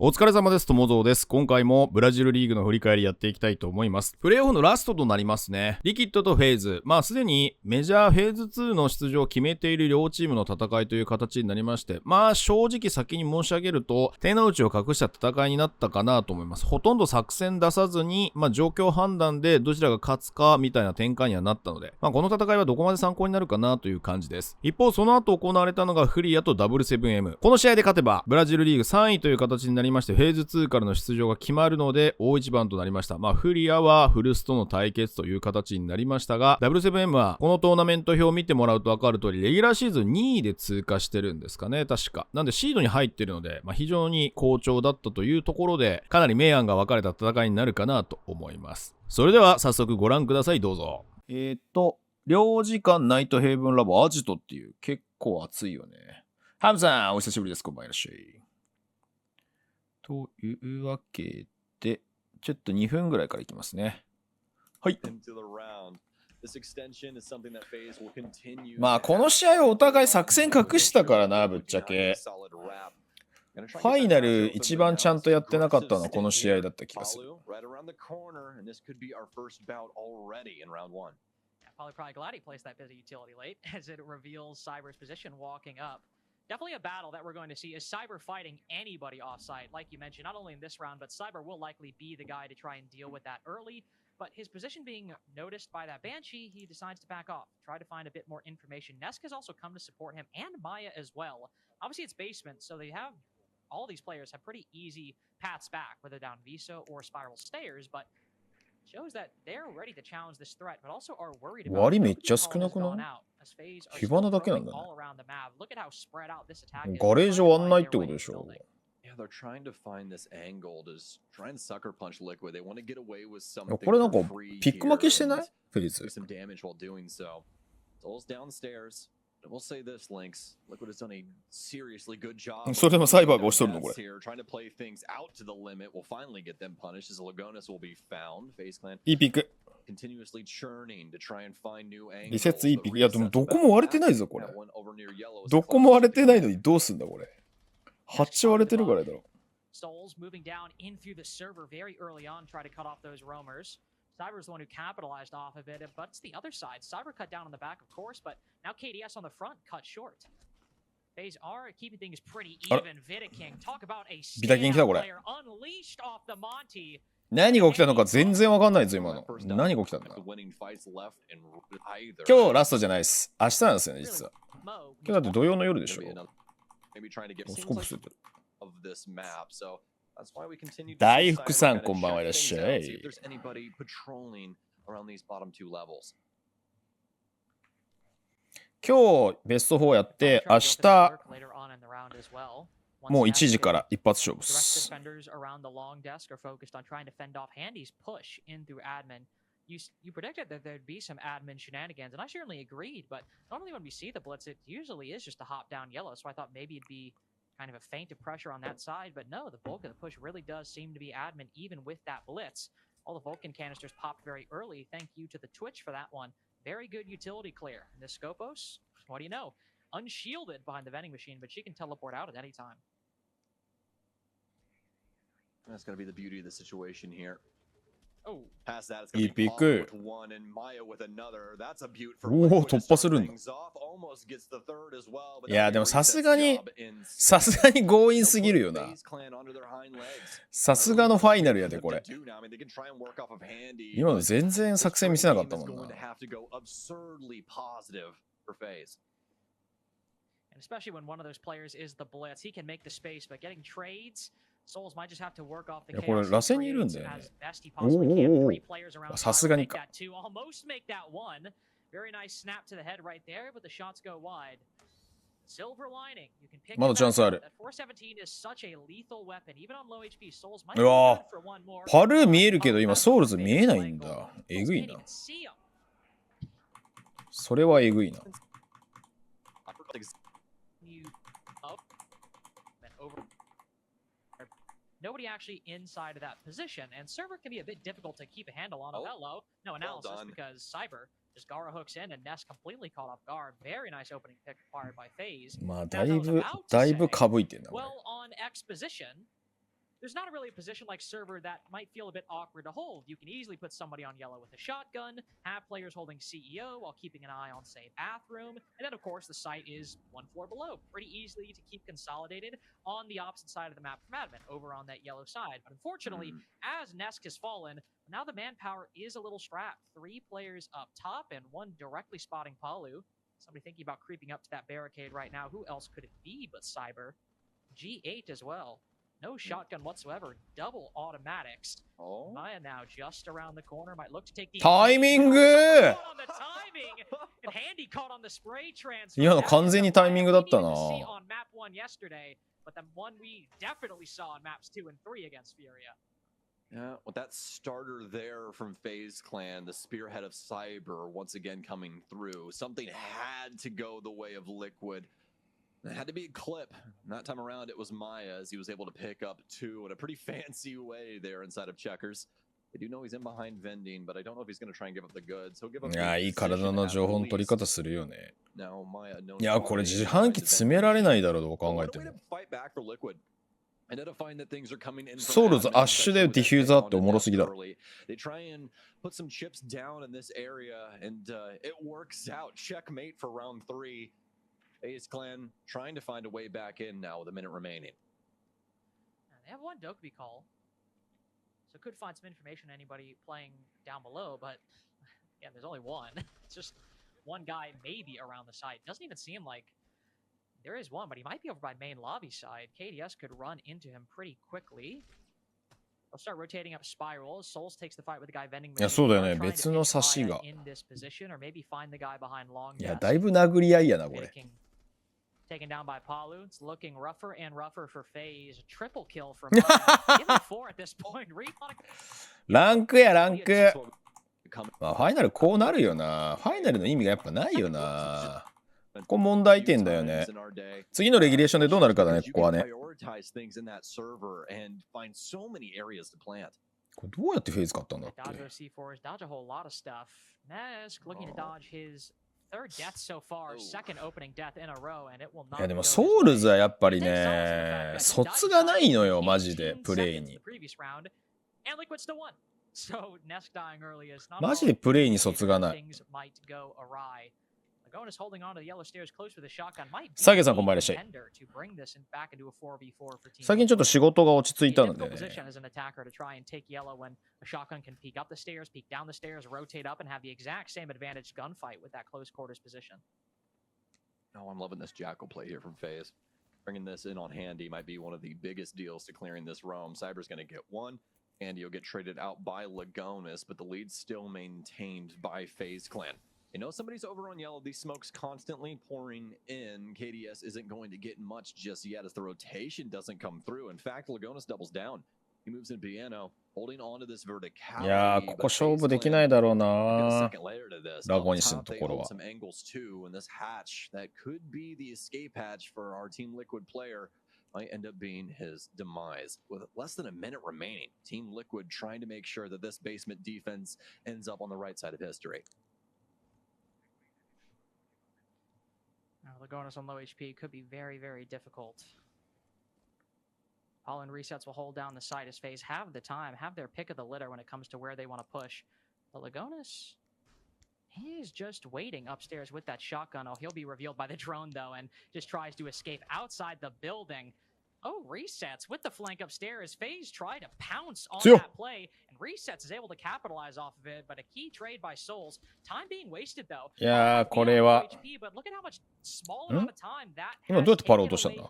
お疲れ様です。ともぞうです。今回もブラジルリーグの振り返りやっていきたいと思います。プレイオフのラストとなりますね。リキッドとフェイズ。すでにメジャーフェーズ2の出場を決めている両チームの戦いという形になりまして、正直先に申し上げると、手の内を隠した戦いになったかなと思います。ほとんど作戦出さずに、状況判断でどちらが勝つかみたいな展開にはなったので、この戦いはどこまで参考になるかなという感じです。一方、その後行われたのがフリアと W7M。この試合で勝てば、ブラジルリーグ3位という形になりまして、フェーズ2からの出場が決まるので大一番となりました。フリアはフルスとの対決という形になりましたが、W7M はこのトーナメント表を見てもらうと分かる通り、レギュラーシーズン2位で通過してるんですかね、確か。なんでシードに入ってるので、非常に好調だったというところで、かなり明暗が分かれた戦いになるかなと思います。それでは早速ご覧ください、どうぞ。領事館ナイトヘイブンラボアジトっていう結構熱いよね。ハムさん、お久しぶりです。こんばんは。いらっしゃい。というわけで、ちょっと2分ぐらいからいきますね。はい。この試合はお互い作戦隠したからな、ぶっちゃけ。ファイナル一番ちゃんとやってなかったのはこの試合だった気がする。Definitely a battle that we're going to see is Cyber fighting anybody offsite. Like you mentioned, not only in this round, but Cyber will likely be the guy to try and deal with that early. But his position being noticed by that Banshee, he decides to back off, try to find a bit more information. Nesk has also come to support him, and Maya as well. Obviously, it's basement, so they have all these players have pretty easy paths back, whether down Viso or Spiral Stairs, but shows that they're ready to challenge this threat, but also are worried about 割めっちゃ少なくない？火花だけなんだね。ガレージ終わんないってことでしょ。Yeah, they're trying to find this angle to try and sucker punch Liquid. They want to get away with これ something なんか for free ピック負けして here ない？ and フェリス。 do some damage while doing so. Soul's downstairs. I will say this, Lynx. Liquid has done a seriously good job. それでもサイバーが押しとるのこれ。 Here, trying to play things out to the limit will finally get them punished as Lagonis will be found. FaZe Clan いいピック。 continuously churning to try and find new angles. リセッツいいピック。いやでもどこも割れてないぞこれ。どこも割れてないのにどうすんだこれ。8割れてるからだろ。 Souls moving down in through the server very early on, try to cut off those roamers. Cyber's the one who capitalized off of it, but it's the other side. Cyber cut down on the back, of course, but now KDS on the front cut short. FaZe are keeping things pretty even. Vida King, talk about a standout player unleashed off the Monty. 何が起きたのか全然わかんないぞ今の。何が起きたんだ。今日ラストじゃないです。明日なんですよね実は。今日だって土曜の夜でしょ。スコープする。大福さんこんばんはいらっしゃい。今日ベスト4やって明日もう1時から一発勝負です。You predicted that there'd be some admin shenanigans, and I certainly agreed, but normally when we see the blitz, it usually is just a hop down yellow, so I thought maybe it'd be kind of a feint of pressure on that side, but no, the bulk of the push really does seem to be admin, even with that blitz. All the Vulcan canisters popped very early. Thank you to the Twitch for that one. Very good utility clear. And this Scopos, what do you know? Unshielded behind the vending machine, but she can teleport out at any time. That's going to be the beauty of the situation here. いいピック。おお、突破するんだ。いや、でもさすがに強引すぎるよな。さすがのファイナルやで、これ。今の全然作戦見せなかったもんな。Especially when one of those players is the blitz, he can make the space, but getting trades, Souls might just have to work off the chaos. これ螺旋にいるんだよね。さすがにか。Almost make that one. Very nice snap to the head right there, but the shots go wide. Silver lining. You can pick まだチャンスある。417 is such a lethal weapon. Even on low HP, Souls might うわ、パルー見えるけど今ソウルズ見えないんだ。えぐいな。それはえぐいな。Nobody actually inside of that position, and server can be a bit difficult to keep a handle on. Oh, hello. No analysis because Cyber just Gara hooks in and Nest completely caught off guard. Very nice opening pick acquired by FaZe. まあだいぶかぶいてんな。Well, on exposition, there's not really a position like server that might feel a bit awkward to hold. You can easily put somebody on yellow with a shotgun, have players holding CEO while keeping an eye on, say, bathroom, and then, of course, the site is one floor below, pretty easily to keep consolidated on the opposite side of the map from admin, over on that yellow side. But unfortunately, as Nesk has fallen, now the manpower is a little strapped. 3 players up top and 1 directly spotting Palu. Somebody thinking about creeping up to that barricade right now. Who else could it be but Cyber? G8 as well. No shotgun whatsoever. Double automatics. Maya now just around the corner. Might look to take the timing! And Handy caught on the spray transfer. いや、完全にタイミングだったな。 on map 1 yesterday, but the one we definitely saw on maps 2 and 3 against FURIA. Yeah, with that starter there from FaZe Clan, the spearhead of Cyber once again coming through. Something had to go the way of Liquid. It had to be a clip. And that time around, it was Maya as he was able to pick up 2 in a pretty fancy way there inside of Checkers. I do know he's in behind vending, but I don't know if he's going to try and give up the goods. He'll give up. いや、いい体の情報の取り方するよね。 Now, Maya, no, いや、これ自販機詰められないだろう、どう考えても。 ソウルズアッシュでディフューザーっておもろすぎだろ。 They try and put some chips down in this area, and it works out. Checkmate for round 3. FaZe Clan trying to find a way back in now with a minute remaining. They have 1 Dokkaebi call, so could find some information on anybody playing down below, but yeah, there's only 1. It's just 1 guy maybe around the site. Doesn't even seem like there is 1, but he might be over by main lobby side. KDS could run into him pretty quickly. They'll start rotating up spirals. Souls takes the fight with the guy vending. いや、そうだよね。別の差しが。 in this position, or maybe find the guy behind long. いや、だいぶ殴り合いやな、これ。 Taken down by Palu. It's looking rougher and rougher for FaZe. Triple kill from Give him 4 at this point. ランクや、ランク。まあ、ファイナルこうなるよな。ファイナルの意味がやっぱないよな。ここ問題点だよね。次のレギュレーションでどうなるかだね、ここはね。これどうやってフェーズ買ったんだっけ。 いやでもソウルズはやっぱりね、卒がないのよ、マジで、プレイに。マジでプレイに卒がない。サゲさんこんばんいらっしゃい。最近ちょっと仕事が落ち着いたのでね。Oh, I'm loving this Jackal play here from FaZe. Bringing this in on Handy might be one of the biggest deals to clearing this roam. Cyber's going to get 1. Handy will get traded out by Lagonis, but the lead's still maintained by FaZe Clan. You know somebody's over on yellow. These smokes constantly pouring in. KDS isn't going to get much just yet as the rotation doesn't come through. In fact, Lagonis doubles down. He moves in piano, holding on to this verticality. いやー、ここ勝負できないだろうな。ラゴニスのところは。 some angles too, and this hatch that could be the escape hatch for our Team Liquid player might end up being his demise. With less than a minute remaining, Team Liquid trying to make sure that this basement defense ends up on the right side of history. Lagonis on low HP could be very, very difficult. All in resets will hold down the side as FaZe have the time, have their pick of the litter when it comes to where they want to push. But Lagonis, he's just waiting upstairs with that shotgun. Oh, he'll be revealed by the drone though, and just tries to escape outside the building. Oh, resets with the flank upstairs. FaZe tried to pounce on that play, and resets is able to capitalize off of it. But a key trade by Souls. Time being wasted though. いやー、これは。But look at how much small amount of time that 今どうやってパロ落としたんだ。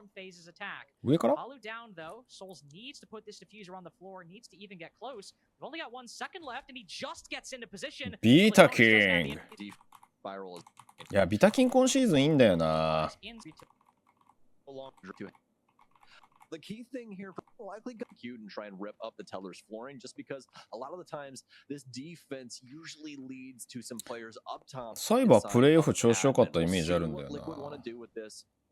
上から？ Palu down though. Souls needs to put this diffuser on the floor. Needs to even get close. We've only got 1 second left, and he just gets into position. ビータキング。いや、ビタキン今シーズンいいんだよな。The key thing here, likely go cute and try and rip up the teller's flooring, just because a lot of the times this defense usually leads to some players up top. サイバープレイオフ調子良かったイメージあるんだよな。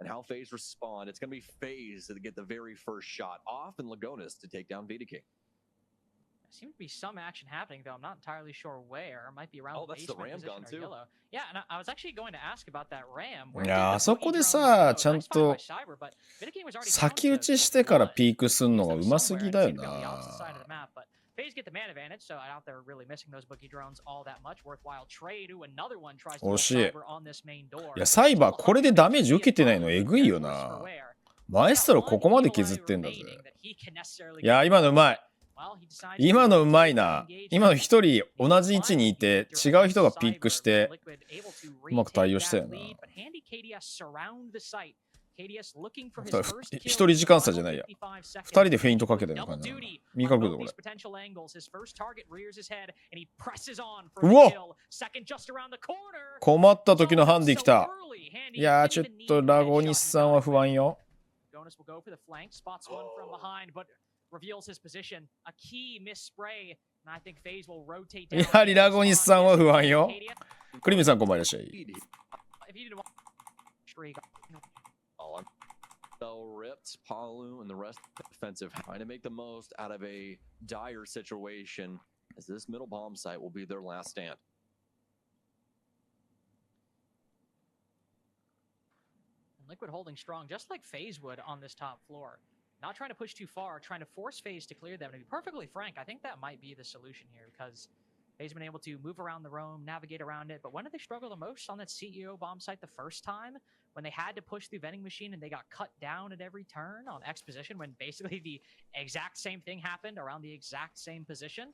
And how FaZe respond. It's going to be FaZe to get the very first shot off, and Lagonis to take down Vita King. seems to be some action happening, though I'm not entirely sure where. Might be around Oh, that's the basement ram position gone or too. yellow. Yeah, and I was actually going to ask about that ram. Where い did やー、 the あそこ boogie で drone さ、 go? ちゃん Nice find と by Cyber, but Vidiking was already 先 down 打 to ちしてから 1. ピークすんのが Them うます somewhere ぎ and だよ seemed to be on the opposite side of the な。 map, but FaZe get the man advantage, so I doubt they're really missing those boogie drones all that much. Worthwhile trade. Ooh, another one tries to 惜 kill しい。 Cyber on this main door. いや、サイバーこれでダメージ Still 受けてないの 100えぐいよ careless な。 for where. マエ He's スト got ロこ one こまで Eli 削ってんだぜ。 remaining that he can necessarily いや、今のうまい。 Well, he decides to 今のうまい rotate な。 engage 今の一人同じ位置にいて違う人がピックしてうまく対応したよな。一人時間差じゃないや。二人でフェイントかけたよな。見かけどこれ。うわっ困った時のハンディ来た。いやーちょっとラゴニスさんは不安よ。やはりラゴニスさんは不安よ。クリミさんこんばんいらっしゃい。So ripped, Palu and the rest defensive trying to make the most out of a dire situation as this middle bomb site will be their last stand. Liquid holding strong, just like FaZe would on this top floor. Not trying to push too far, trying to force FaZe to clear them. To be perfectly frank, I think that might be the solution here because FaZe been able to move around the roam, navigate around it. But when did they struggle the most on that CEO bomb site the first time? When they had to push through vending machine and they got cut down at every turn on X position when basically the exact same thing happened around the exact same position.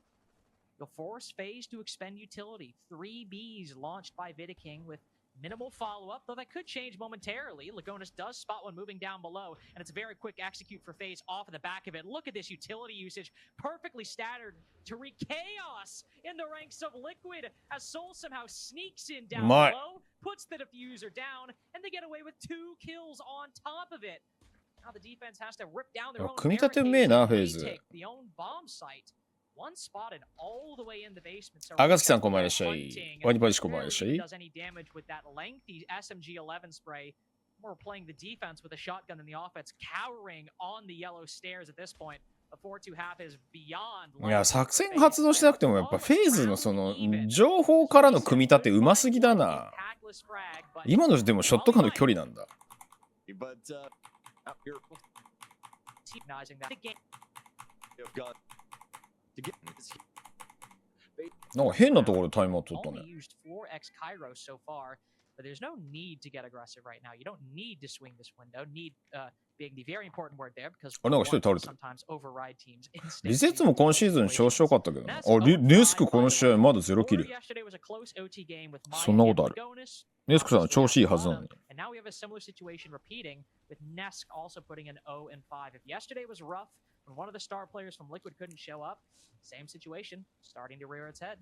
You'll force FaZe to expend utility. 3 Bs launched by Vidiking with minimal follow-up, though that could change momentarily. Lagonis does spot one moving down below, and it's a very quick execute for FaZe off of the back of it. Look at this utility usage, perfectly staggered to wreak chaos in the ranks of Liquid as Soul somehow sneaks in down below, puts the diffuser down, and they get away with 2 kills on top of it. Now the defense has to rip down their own barricades and retake the own bomb site. One spotted all the way in the basement. So あがつきさんこんばんいらっしゃい。ワニパリシこんばんいらっしゃい。 does any damage with that lengthy SMG-11 spray. We're playing the defense with a shotgun in the offense, cowering on the yellow stairs at this point. A 4-2 half is beyond. いや、作戦発動しなくてもやっぱフェーズのその情報からの組み立てうますぎだな。今のでもショットガンの距離なんだ。なんか変なところでタイムアウト取ったね。But there's no need to get aggressive right now. You don't need to swing this window. Need being the very important word there because あ、なんか一人倒れてる。 sometimes override teams. リセッツも今シーズン調子良かったけどな。あ、ネスクこの試合まだ0キル。そんなことある。ネスクさんは調子いいはずなのに。And now we have a similar situation repeating with Nesk also putting an 0 and 5. If yesterday was rough when one of the star players from Liquid couldn't show up, same situation, starting to rear its head.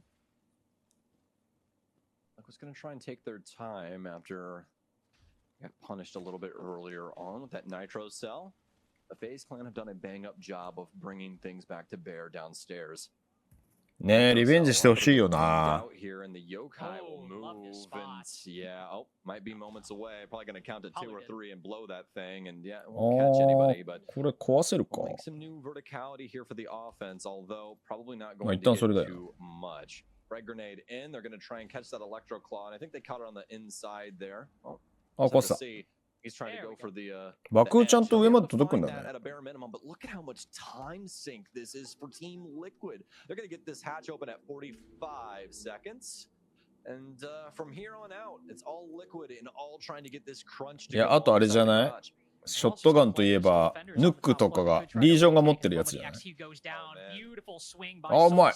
Liquid's going to try and take their time after got punished a little bit earlier on with that Nitro cell. The FaZe clan have done a bang-up job of bringing things back to bear downstairs. ねえ、リベンジしてほしいよな。 Here and the Yokai will move and yeah, oh, might be moments away. Probably going to count to 2 or 3 and blow that thing and yeah, won't catch anybody. But これ壊せるか。 make some new verticality here for the offense, although probably not going to get too much. Frag grenade in, they're going to try and catch that electro claw, and I think they caught it on the inside there. Oh, あ、壊した。 he's trying to go for the 爆風ちゃんと上まで届くんだね。 at a bare minimum, but look at how much time sink this is for Team Liquid. They're going to get this hatch open at 45 seconds. And from here on out, it's all Liquid and all trying to get this crunch. いや、あとあれじゃない？ショットガンといえば、ヌックとかが、リージョンが持ってるやつじゃない？あ、うまい。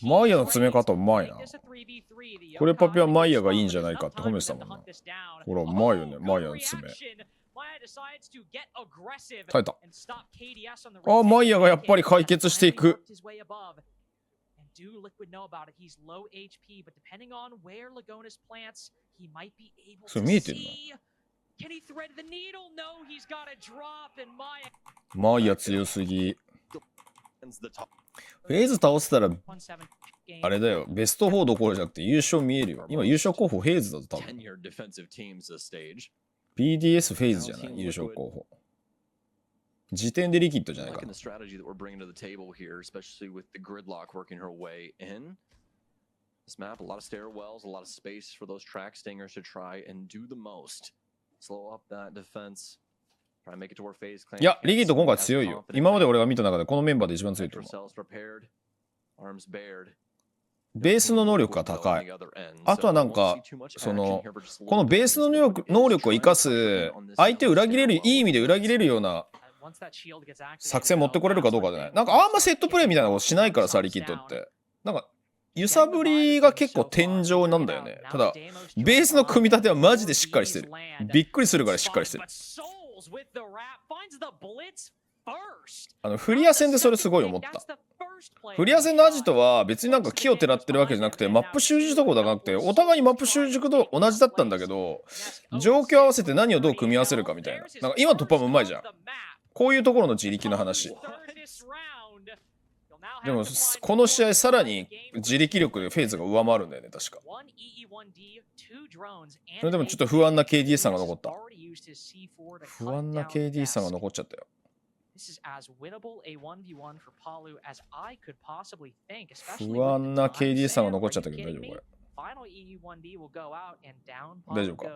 マイヤの詰め方うまいな。これパピはマイヤがいいんじゃないかって褒めてたもんな。ほら、うまいよね、マイヤの詰め。耐えた。あ、マイヤがやっぱり解決していく。Do Liquid know about it? He's low HP, but depending on where Lagonis plants, he might be able to see. Can he thread the needle? No, he's got a drop and Maya. マイヤ強すぎ。フェーズ倒せたら、あれだよ、ベスト4どころじゃなくて優勝見えるよ。今優勝候補フェーズだぞ、多分。PDS フェーズじゃない、優勝候補。時点でリキッドじゃないか Liking な。 the strategy that we're bringing to the table here, especially with the gridlock working her way in. This map, a lot of stairwells, a lot of space for those track stingers to try and do the most. Slow up that defense. Try and make it to where FaZe claims. いや、リキッド今回強いよ。今まで俺が見た中でこのメンバーで一番強いと思う。 Cells prepared, arms bared. ベースの能力が高い。あとはなんか、その、このベースの能力を生かす、相手を裏切れる、いい意味で裏切れるような作戦持ってこれるかどうかじゃない。なんかあんまセットプレイみたいなことしないからさ、リキッドって。なんか、揺さぶりが結構天井なんだよね。ただ、ベースの組み立てはマジでしっかりしてる。びっくりするからしっかりしてる。フリア戦でそれすごい思った。フリア戦のアジトは別になんか木をてらってるわけじゃなくて、マップ習熟とこじゃなくて、お互いにマップ習熟と同じだったんだけど、状況合わせて何をどう組み合わせるかみたいな。なんか今突破もうまいじゃん。こういうところの自力の話。でもこの試合さらに自力力でフェイズが上回るんだよね、確か。それでもちょっと不安な KD さんが残った。不安な KD さんが残っちゃったよ。不安な KD さんが残っちゃったけど大丈夫これ。大丈夫か。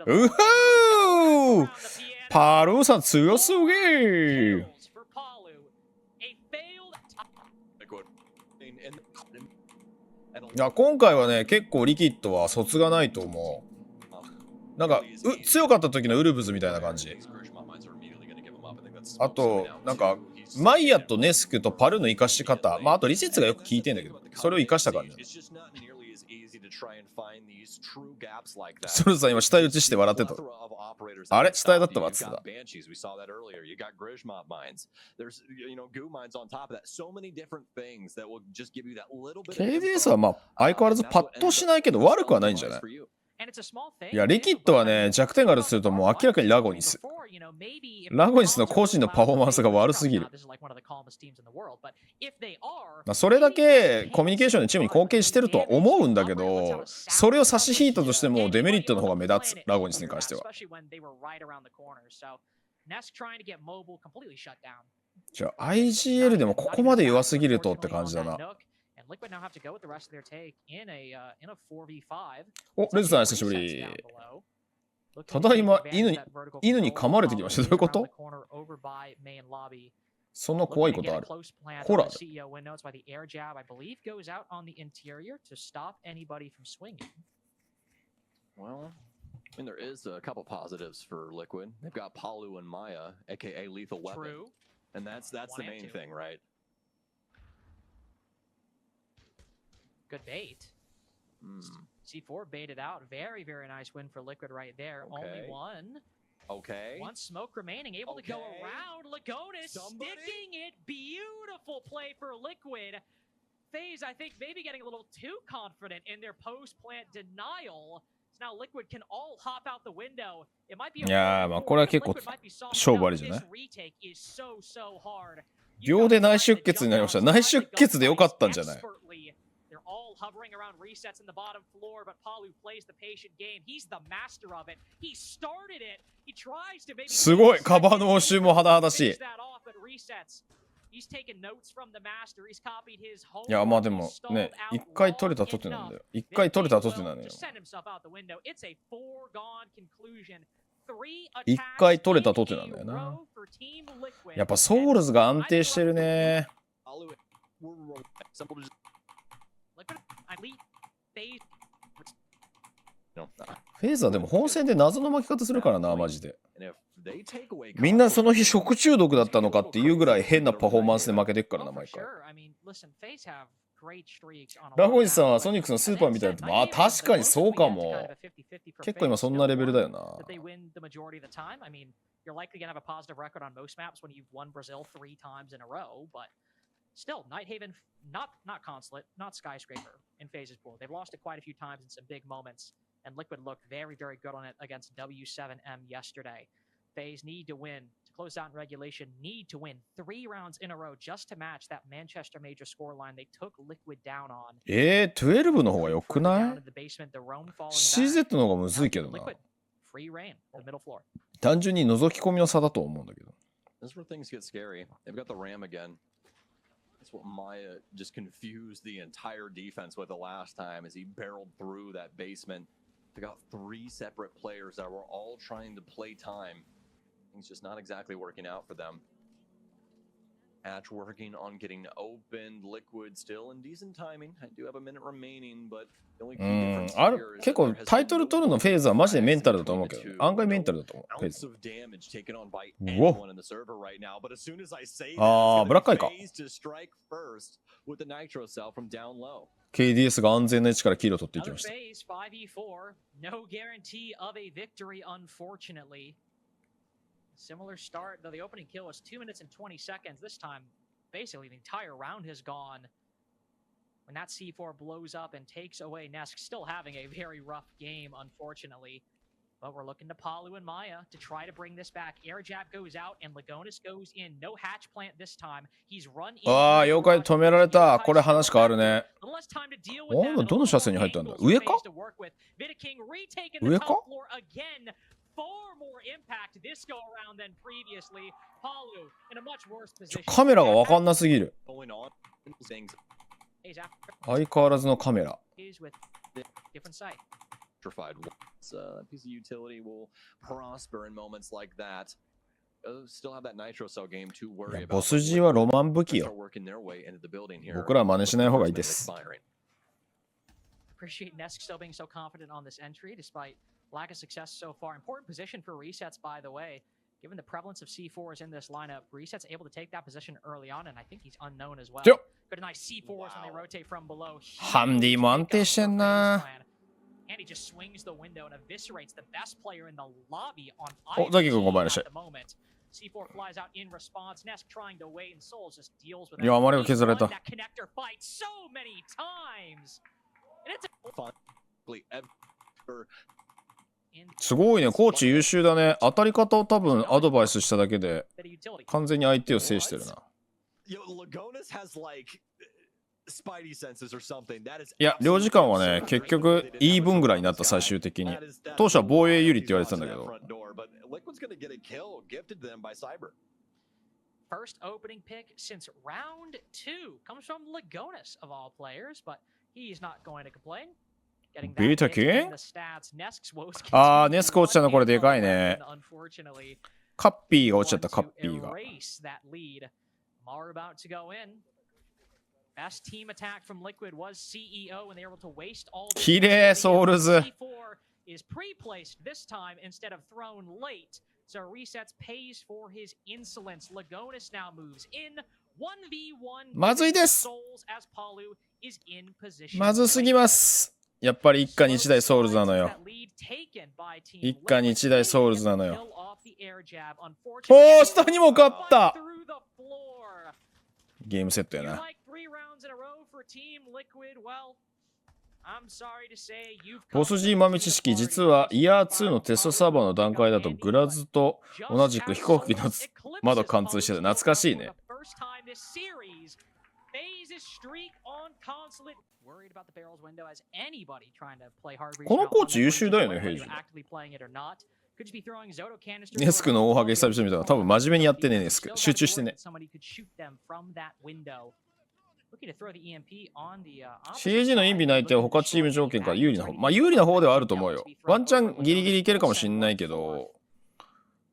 うふーパルーさん強すぎー。いや今回はね結構リキッドは卒がないと思う。なんか強かった時のウルブズみたいな感じ。あとなんかマイヤとネスクとパルの生かし方、まああとリセツがよく効いてんだけど、それを生かした感じ。ソルさん今下打ちして笑ってた。あれ下絵だったわっつってた。KDS はまあ相変わらずパッとしないけど悪くはないんじゃない？いやリキッドはね弱点があるとするともう明らかにラゴニス。ラゴニスの個人のパフォーマンスが悪すぎる。それだけコミュニケーションでチームに貢献してるとは思うんだけど、それを差し引いたとしてもデメリットの方が目立つ、ラゴニスに関しては。じゃあ IGL でもここまで弱すぎるとって感じだな。お、レズさん久しぶり。ただいま犬に噛まれてきました。どういうこと？そんな怖いことある？ホラー。Well, I mean, there is a couple positives for Liquid. They've got Palu and Maya, aka Lethal Weapon. True. And that's the main thing, right? Good bait. C4 baited out. Very, very nice win for Liquid right there. Okay. Only one. Okay. One smoke remaining. Able to go around. Lagonis sticking it. Beautiful play for Liquid. FaZe, I think, maybe getting a little too confident in their post-plant denial. So now Liquid can all hop out the window. It might be. いやーまあこれは結構勝負ありじゃない？秒で内出血になりました。内出血でよかったんじゃない？ all hovering around resets in the bottom floor, but Palu plays the patient game. He's the master of it. He started it. He tries to maybe すごいカバーの応酬も甚だしい。He's taken notes from the master. He's copied his whole. いやまあでもね一回取れたとてなんだよ。一回取れたとてなんだよ。一回取れたとてなんだよな。やっぱソウルズが安定してるね。フェイザーでも本戦で謎の巻き方するからなマジで。みんなその日食中毒だったのかっていうぐらい変なパフォーマンスで負けてっからな毎回。ラゴジさんはソニックスのスーパーみたいなってまあ確かにそうかも。結構今そんなレベルだよな。Still, Nighthaven, not Consulate, not Skyscraper in FaZe's pool. They've lost it quite a few times in some big moments, and Liquid looked very, very good on it against W7M yesterday. FaZe need to win to close out in regulation, need to win 3 rounds in a row just to match that Manchester Major scoreline they took Liquid down on. 12の方が良くない？CZ の方がむずいけどな。free reign to the middle floor. 単純に覗き込みの差だと思うんだけど。This is where things get scary. They've got the ram again. That's what Maya just confused the entire defense with the last time as he barreled through that basement. They got 3 separate players that were all trying to play time. Things just not exactly working out for them. Hatch working on getting opened. Liquid still in decent timing. I do have a minute remaining, but the only key difference here is 結構タイトル取るのフェーズはマジでメンタルだと思うけど、案外メンタルだと思う。フェーズ。うわ。ああ、ブラックアイか。KDS が安全な位置からキルを取っていきました。No guarantee of a victory, unfortunately. Similar start, though the opening kill was 2 minutes and 20 seconds. This time, basically, the entire round has gone. When that C4 blows up and takes away Nesk, still having a very rough game, unfortunately. But we're looking to Palu and Maya to try to bring this back. Air jab goes out and Lagonis goes in. No hatch plant this time. He's run in. ああ、妖怪止められた。これ話変わるね。お、どの車線に入ったんだ？上か？上か？Far more impact this go around than previously. Palu in a much worse position. カメラがわかんなすぎる。相変わらずのカメラ。Different site. Piece of utility will prosper in moments like that. Still have that nitro cell game to worry about. ボス G はロマン武器よ。僕らは真似しない方がいいです。Appreciate Nesk still being so confident on this entry despite lack of success so far. Important position for resets, by the way. Given the prevalence of C4s in this lineup, resets able to take that position early on, and I think he's unknown as well. Good nice C4s when they rotate from below. ハンディも安定してんな。And he just swings the window and eviscerates the best player in the lobby on お、ザキ君ごめんなさい。C4 flies out in response. Nesk trying to wait and Souls just deals with that. いや、あまりが削られた。That connector fight so many times. And it's a... すごいね、コーチ優秀だね。当たり方を多分アドバイスしただけで完全に相手を制してるな。いや、領事館はね、結局イーブンぐらいになった最終的に。当初は防衛有利って言われてたんだけど。First opening pick since round 2 comes from Lagonis of all players, but he's not going to complain. ビータキン？あー、ネスク落ちたのこれでかいね。カッピーが落ちちゃった、カッピーが。きれい、ソウルズ。まずいです。まずすぎます。やっぱり一家に一台ソウルズなのよ。一家に一台ソウルズなのよ。おー、下にも勝った。ゲームセットやな。ボス G 豆知識、実はイヤー2のテストサーバーの段階だとグラズと同じく飛行機の窓貫通してて懐かしいね。このコーチ優秀だよね、ヘイジ。ネスクの大ハゲ久々見たら多分真面目にやってね、ネスク。集中してね。CAG のインビ内定は他チーム条件から有利な方。まあ有利な方ではあると思うよ。ワンチャンギリギリいけるかもしんないけど、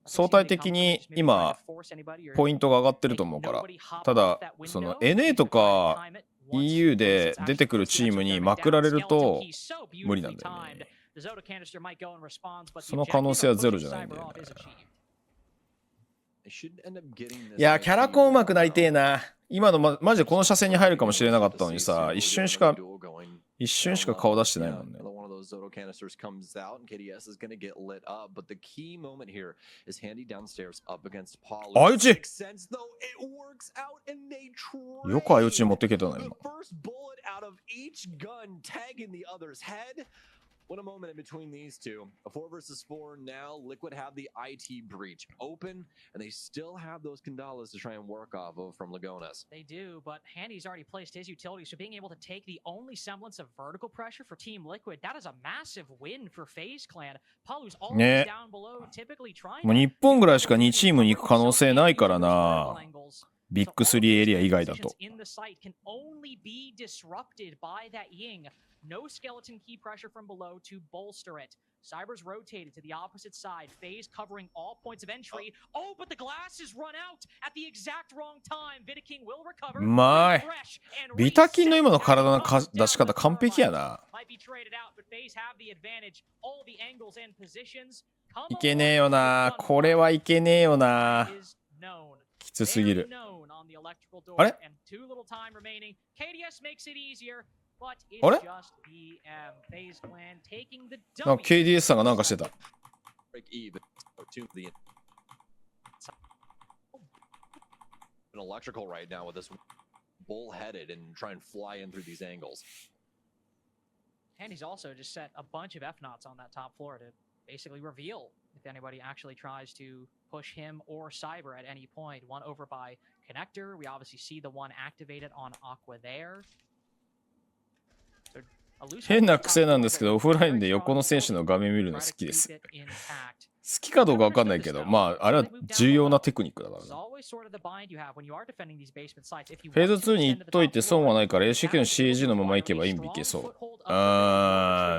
相対的に今ポイントが上がってると思うから。ただその NA とか EU で出てくるチームにまくられると無理なんだよね。その可能性はゼロじゃないんだよね。いや、キャラコン上手くなりてえな。今のマジでこの車線に入るかもしれなかったのにさ、一瞬しか顔出してないもんね。相打ち！よく相打ちに持ってけたな今。What a moment in between these two. A 4 versus 4 now. Liquid have the IT breach open, and they still have those Kandalas to try and work off of from Lagonas. They do, but Handy's already placed his utility, so being able to take the only semblance of vertical pressure for Team Liquid, that is a massive win for FaZe Clan. Palu's always down below, typically trying. もう日本ぐらいしか2チームに行く可能性ないからな。ビッグ3エリア以外だと。No skeleton key pressure from below to bolster it. Cyber's rotated to the opposite side. FaZe covering all points of entry. Oh, but the glass is run out at the exact wrong time. Vidaking will recover. うまい。ビタキンの今の体の出し方完璧やな。いけねえよな。これはいけねえよな。きつすぎる。あれ？あれ？なんか KDS さんがなんかしてた。An electrical right now with this bullheaded and try and fly in through these angles. And he's also just set a bunch of F-Knots on that top floor to basically reveal if anybody actually tries to push him or Cyber at any point. One over by Connector. We obviously see the one activated on Aqua there. 変な癖なんですけど、オフラインで横の選手の画面見るの好きです。好きかどうかわかんないけど、まあ、あれは重要なテクニックだからね。フェーズ2に行っといて損はないから、ACK の CG のまま行けばインビいけそう。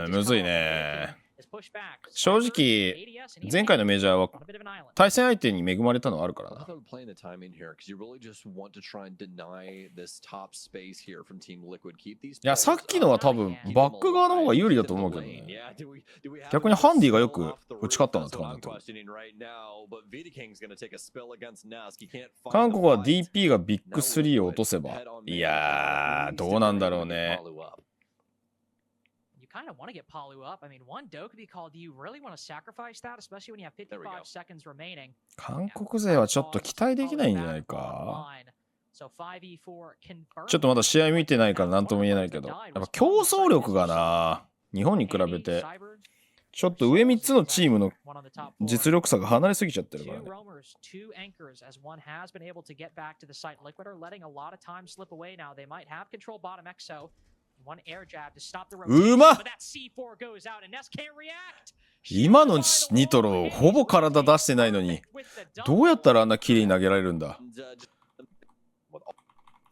むずいね。正直、前回のメジャーは対戦相手に恵まれたのはあるからな。いや、さっきのは多分バック側の方が有利だと思うけどね。逆にハンディがよく打ち勝ったなって感じだと。韓国は DP がビッグ3を落とせば。いやー、どうなんだろうね。kind of want to get Palu up. I mean, one do could be called. Do you really want to sacrifice that, especially when you have 55 seconds remaining? 韓国勢はちょっと期待できないんじゃないか。ちょっとまだ試合見てないから何とも言えないけど、やっぱ競争力がな、日本に比べてちょっと上3つのチームの実力差が離れすぎちゃってるからね。うまっ！今のニトロほぼ体出してないのにどうやったらあんな綺麗に投げられるんだ。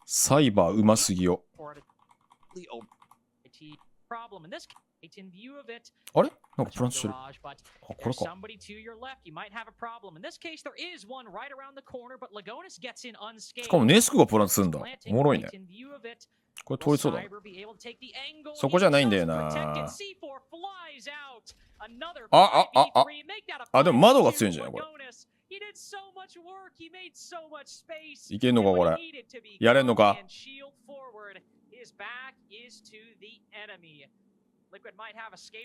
サイバーうますぎよ。あれ？なんかプラントしてる。あ、これか。しかもネスクがプラントするんだ。おもろいね。これ通りそうだ。そこじゃないんだよな。あ、でも窓が強いんじゃないこれ。いけんのかこれ。やれんのか。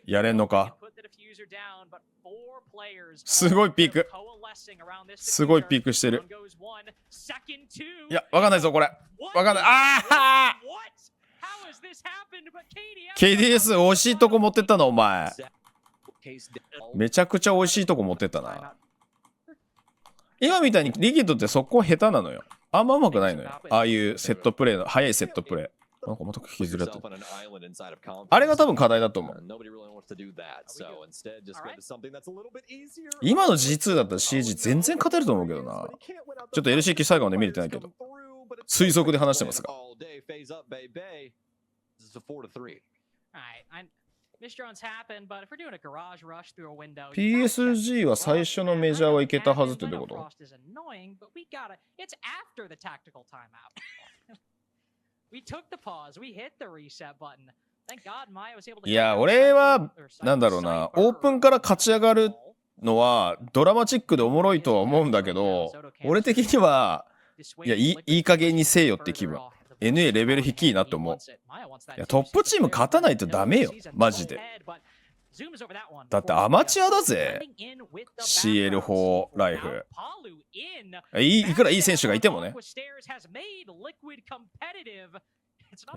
やれんのか。すごいピーク。すごいピークしてる。いや、わかんないぞこれ。わかんない。ああ KDS 惜しいとこ持ってったなお前。めちゃくちゃ惜しいとこ持ってったな。今みたいにリキッドって速攻下手なのよ。あんま上手くないのよ。ああいうセットプレーの速いセットプレー。なんかまた引きずれてる。あれが多分課題だと思う。今の G2 だったら CG 全然勝てると思うけどな。ちょっと LCK 最後まで見れてないけど。推測で話してますが。PSG は最初のメジャーはいけたはずってどういうこと？いや、俺はなんだろうな、オープンから勝ち上がるのはドラマチックでおもろいとは思うんだけど、俺的にはいや、いい加減にせえよって気分。NA レベル低いなって思う。いや、トップチーム勝たないとダメよ、マジで。だってアマチュアだぜ。CL4 ライフ。いくらいい選手がいてもね。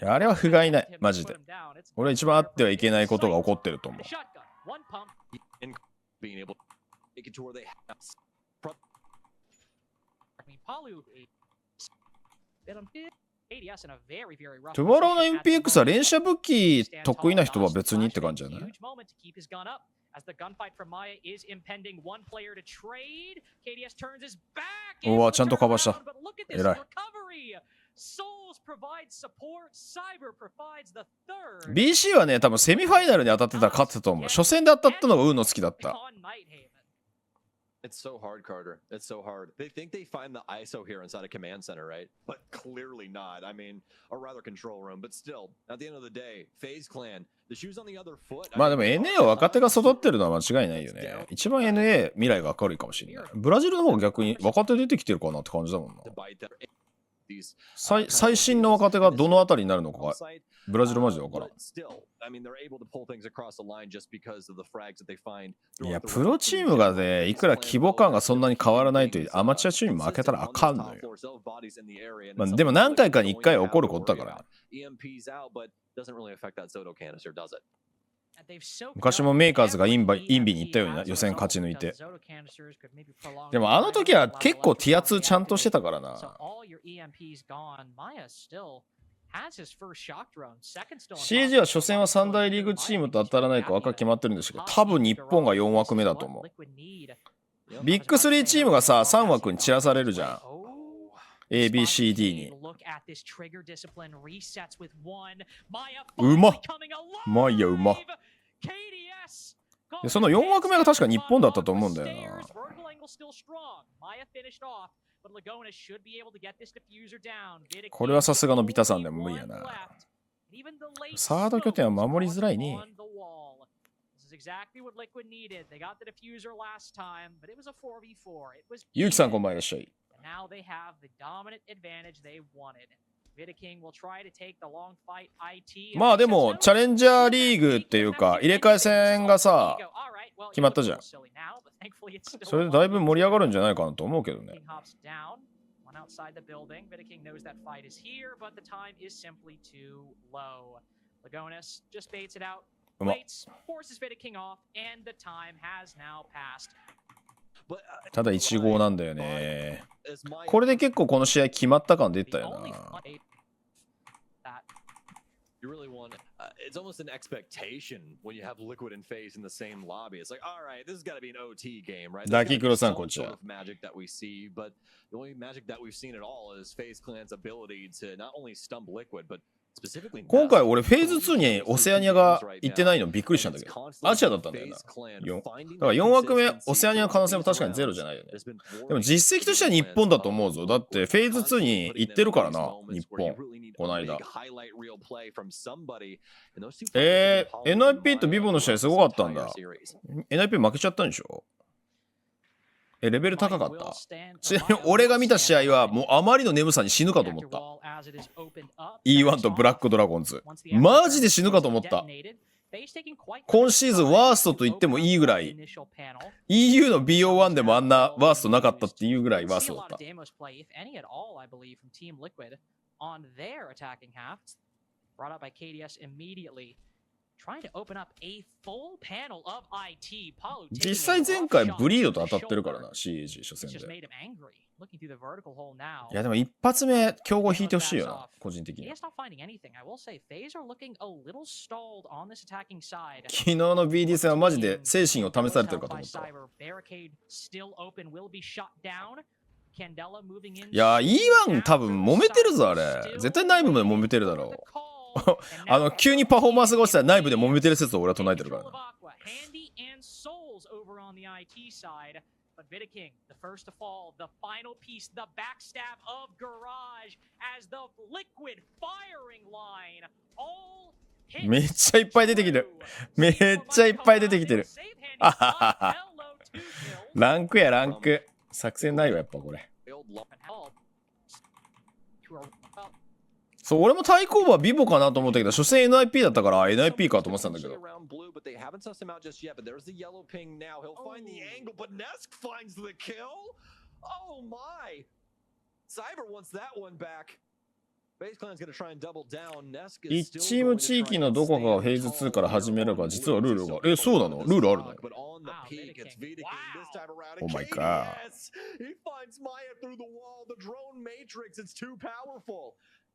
いやあれは不甲斐ない、マジで。俺は一番あってはいけないことが起こってると思う。トゥモローの MPX は連射武器得意な人は別にって感じじゃない？うわ、ちゃんとかばした。偉い。BC はね、多分セミファイナルに当たってたら勝ってたと思う。初戦で当たったのが運の好きだった。It's so hard, Carter. It's so hard. They think they find the ISO here inside a command center, right? But clearly not. I mean, or rather control room. But still, at the end of the day, FaZe clan, the shoes on the other foot. まあでも NA は若手が育ってるのは間違いないよね。一番 NA 未来が明るいかもしれない。ブラジルの方が逆に若手出てきてるかなって感じだもんな。最新の若手がどのあたりになるのかがブラジルマジで分からん。いや、プロチームがね、いくら規模感がそんなに変わらないというアマチュアチームに負けたらあかんのよ。まあ、でも何回かに1回起こることだから。昔もメーカーズがインビに行ったようにな、予選勝ち抜いて。でもあの時は結構ティア2ちゃんとしてたからな。CG は初戦は3大リーグチームと当たらないか枠が決まってるんですけど、多分日本が4枠目だと思う。ビッグ3チームがさ、3枠に散らされるじゃん。ABCD に。うまっ。まあいいや、うまっ。でその4枠目が確か日本だったと思うんだよな。これはさすがのビタさんでも無理やな。サード拠点は守りづらいね。ゆうきさんこんばんいらっしゃい。まあでもチャレンジャーリーグっていうか入れ替え戦がさ決まったじゃん。それでだいぶ盛り上がるんじゃないかなと思うけどね。うまっ。ただ1号なんだよね。これで結構この試合決まった感出たよな。It's almost an expectation when you have Liquid and FaZe in the same lobby. It's like, all right, this has got to be an OT game, right? ダキクロさんこんにちは。Magic that we see, but the only magic that we've seen at all is FaZe Clan's ability to not only stump Liquid, but今回俺フェーズ2にオセアニアが行ってないのびっくりしたんだけど、アジアだったんだよな。だから4枠目オセアニアの可能性も確かにゼロじゃないよね。でも実績としては日本だと思うぞ。だってフェーズ2に行ってるからな、日本。この間。NIP とビボの試合すごかったんだ。NIP 負けちゃったんでしょ？レベル高かった。ちなみに俺が見た試合はもうあまりの眠さに死ぬかと思った。E1 とブラックドラゴンズ。マジで死ぬかと思った。今シーズンワーストと言ってもいいぐらい EU の BO1 でもあんなワーストなかったっていうぐらいワーストだった。実際前回ブリードと当たってるからな CAG 初戦で。いやでも一発目競合引いてほしいよな個人的に。昨日の BD 戦はマジで精神を試されてるかと思った。いや E1 多分揉めてるぞあれ。絶対内部で揉めてるだろう。急にパフォーマンスが落ちたら内部で揉めてる説を俺は唱えてるからな。めっちゃいっぱい出てきてる。めっちゃいっぱい出てきてる。ランクやランク。作戦ないわやっぱこれ。そう、俺も対抗馬はビボかなと思ったけど、初戦 NIP だったから NIP かと思ってたんだけど。1チーム地域のどこかがフェーズ2から始めれば実はルールが。そうなの？ルールあるの？ Oh my god.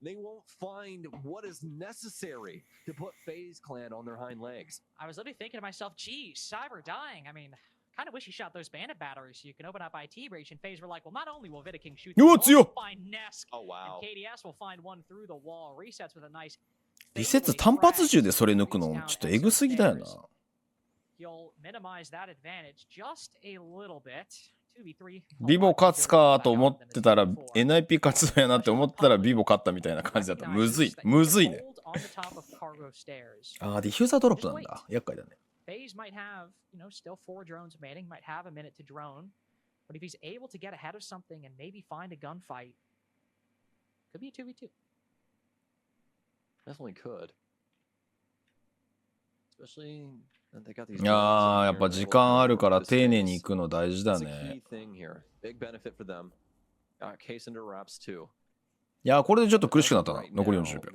They won't find what is necessary to put FaZe Clan on their hind legs. I was literally thinking to myself, geez, Cyber dying. I mean, kind of wish he shot those bandit batteries so you can open up IT breach. And FaZe were like, well, not only will Vidaking shoot the wall, we'll find Nesk. Oh, wow. And KDS will find one through the wall. Resets with a nice. リセッツ単発銃でそれ抜くのちょっとエグすぎだよな。He'll minimize that advantage just a little bit. ビボ勝つかと思ってたら NIP 勝つのやなって思ったらビボ勝ったみたいな感じだった。むずいね。あー、ディフューザードロップなんだ。厄介だね。FaZe might have, still 4 drones remaining, might have a minute to drone, but if he's able to get ahead of something and maybe find a gunfight, could be a 2v2. Definitely could. Especially. いやー、やっぱ時間あるから丁寧に行くの大事だね。いやー、これでちょっと苦しくなったな。残り40秒。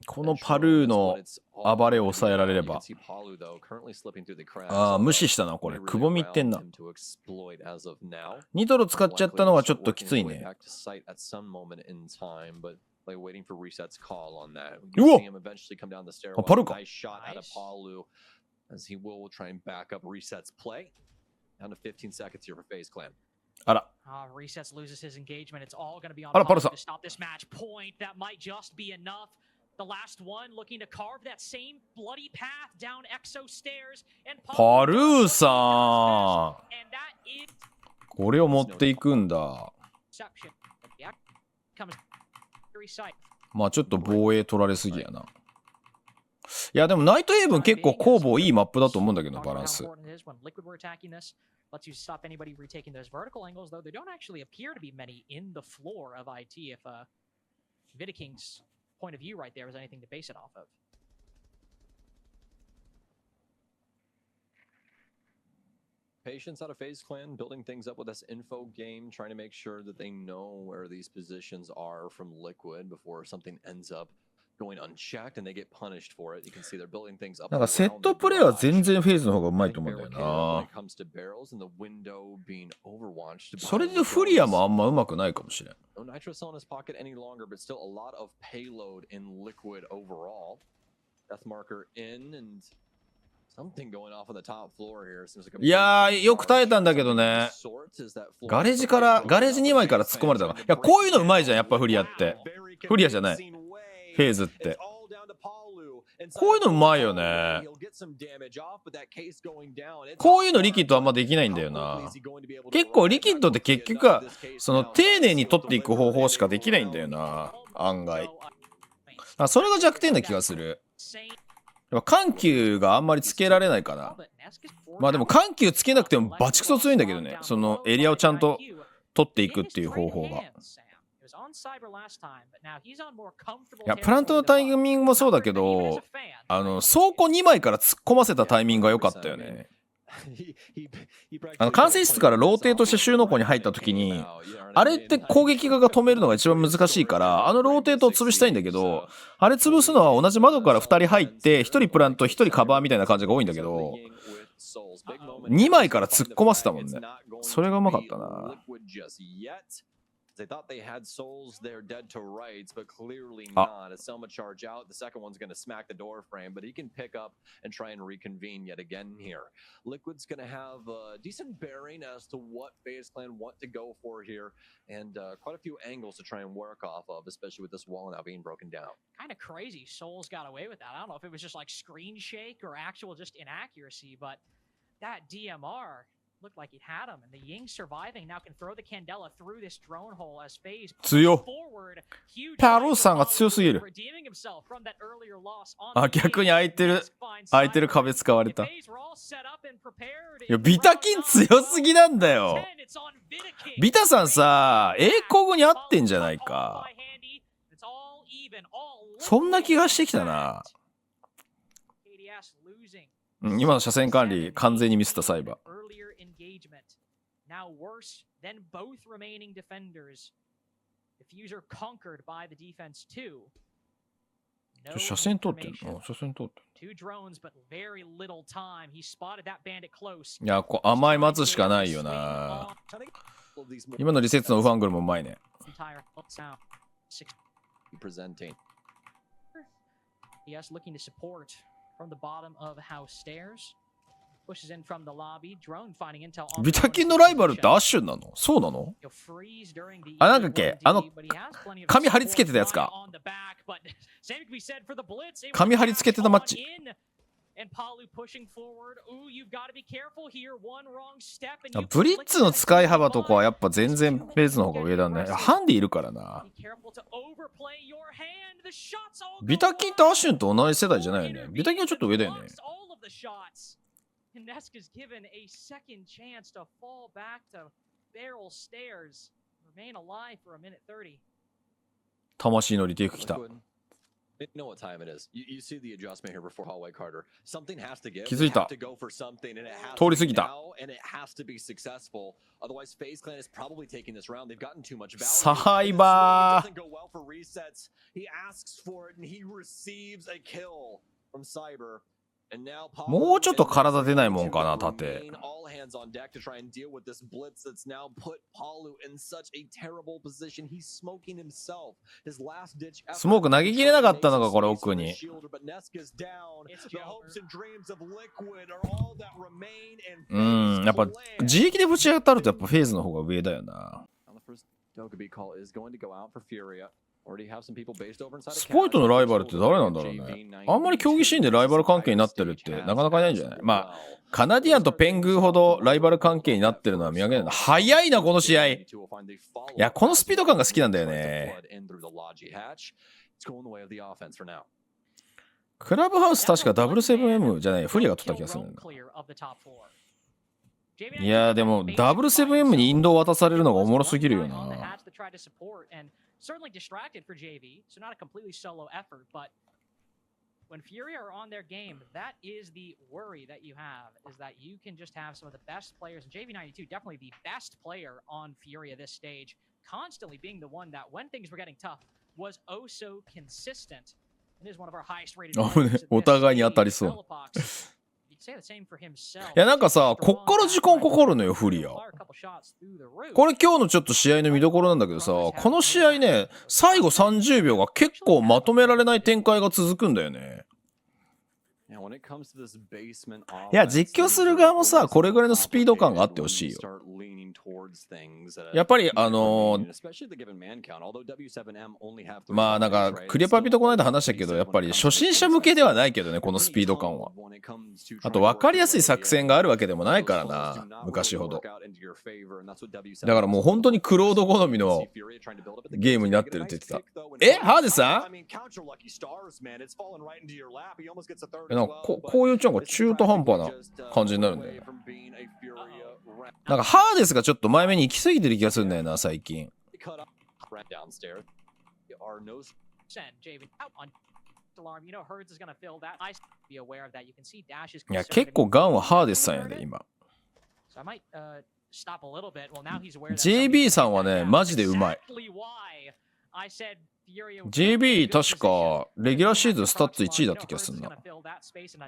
このパルーの暴れを抑えられれば。あー、無視したな、これ。くぼみいってんな。ニトロ使っちゃったのはちょっときついね。Like waiting for Reset's call on that. You see him eventually come down the stairwell. Nice shot out of Palu as he will try and back up Reset's play. Down to 15 seconds here for FaZe Clan. あら。Resets loses his engagement. It's all going to be on Palu to stop this match point. That might just be enough. The last one looking to carve that same bloody path down Exo stairs. And パルーさん。これを持っていくんだ。まあちょっと防衛取られすぎやな。いやでもナイトヘイブン結構攻防いいマップだと思うんだけど、バランス。lets you stop anybody retaking those vertical angles, though there don't actually appear to be many in the floor of IT if Vidaking's point of view right there is anything to base it off of. Patience out of FaZe Clan, building things up with this info game, trying to make sure that they know where these positions are from Liquid before something ends up going unchecked and they get punished for it. You can see they're building things up. なんかセットプレイは全然フェーズの方がうまいと思うんだよな。それでフリアもあんまうまくないかもしれん。No Nitro cell in his pocket any longer, but still a lot of payload in Liquid overall. Death marker in and something going off on the top floor here. いやー、よく耐えたんだけどね。ガレージ2枚から突っ込まれたから。いや、こういうのうまいじゃん、やっぱフリアって。フリアじゃない。フェーズって。こういうのうまいよね。こういうのリキッドあんまできないんだよな。結構リキッドって結局は、その丁寧に取っていく方法しかできないんだよな。案外。それが弱点な気がする。緩急があんまりつけられないかな。まあでも緩急つけなくてもバチクソ強いんだけどね。そのエリアをちゃんと取っていくっていう方法が。いや、プラントのタイミングもそうだけど、倉庫2枚から突っ込ませたタイミングが良かったよね。管制室からローテートして収納庫に入った時に、あれって攻撃側が止めるのが一番難しいから、ローテートを潰したいんだけど、あれ潰すのは同じ窓から2人入って1人プラント1人カバーみたいな感じが多いんだけど、2枚から突っ込ませたもんね。それがうまかったな。They thought they had souls there dead to rights, but clearly not. As Selma charge out, the second one's going to smack the door frame, but he can pick up and try and reconvene yet again here. Liquid's going to have a decent bearing as to what FaZe Clan want to go for here, and quite a few angles to try and work off of, especially with this wall now being broken down. Kind of crazy. Souls got away with that. I don't know if it was just like screen shake or actual just inaccuracy, but that DMR looked like it had him, and the Ying surviving now can throw the Candela through this drone hole as FaZe forward. パローさんが強すぎる。あ、逆に空いてる壁使われた。いや、ビタキン強すぎなんだよ。ビタさんさ、英国語に合ってんじゃないか。そんな気がしてきたな。今の車線管理完全にミスったサイバー。now worse than both remaining defenders. Diffuser conquered by the defense too. 車線通ってるの？車線通ってる。Two drones, but very little time. He spotted that bandit close. いや、甘い待つしかないよな。今のリセットのウファングルもうまいね。Yes, looking to support from the bottom of the house stairs. Pushes in from the lobby. Drone finding intel on ビタキンのライバルってアッシュなの？そうなの？あ、なんだっけ？紙貼り付けてたやつか。紙貼り付けてたマッチ。ブリッツの使い幅とかはやっぱ全然フェイズの方が上だね。ハンディいるからな。ビタキンとアッシュンと同じ世代じゃないよね。ビタキンはちょっと上だよね。Neska's given a second chance to fall back to barrel stairs. Remain alive for a minute 30. 魂のリテイク来た。You know what time it is. You see the adjustment here before hallway Carter. Something has to give. 気づいた。To go for something and it has 通り過ぎた。and it has to be successful. Otherwise, FaZe Clan is probably taking this round. They've gotten too much value. サイバー。Doesn't go well for resets. He asks for it and he receives a kill from Cyber. もうちょっと体出ないもんかな、縦。スモーク投げきれなかったのか、これ奥に。やっぱ自力でぶち当たるとやっぱフェーズの方が上だよな。スポイトのライバルって誰なんだろうね。あんまり競技シーンでライバル関係になってるってなかなかいないんじゃない？まあ、カナディアンとペングーほどライバル関係になってるのは見上げないな。早いな、この試合。いや、このスピード感が好きなんだよね。クラブハウス確か W7M じゃない、フリアが取った気がするんだ。いや、でも W7M にインドを渡されるのがおもろすぎるよな。Certainly distracted for JV, so not a completely solo effort, but when FURIA are on their game, that is the worry that you have, is that you can just have some of the best players, and JV92 definitely the best player on FURIA this stage, constantly being the one that when things were getting tough was oh so consistent, and is one of our highest rated players. お互いに当たりそう。いやなんかさ、こっから時間かかるのよ、フリア。これ今日のちょっと試合の見どころなんだけどさ、この試合ね、最後30秒が結構まとめられない展開が続くんだよね。いや、実況する側もさ、これぐらいのスピード感があってほしいよ。やっぱりまあなんかクリアパピとこの間話したけど、やっぱり初心者向けではないけどね、このスピード感は。あと分かりやすい作戦があるわけでもないからな、昔ほど。だからもう本当にクロード好みのゲームになってるって言ってた。ハーデスさん？なんかこういうちょっと中途半端な感じになるんだよね。なんかハーデスがちょっと前目に行き過ぎてる気がするんだよな、最近。いや、結構ガンはハーデスさんやで、今。JB さんはね、マジでうまい。JB 確かレギュラーシーズンスタッツ1位だった気がするな。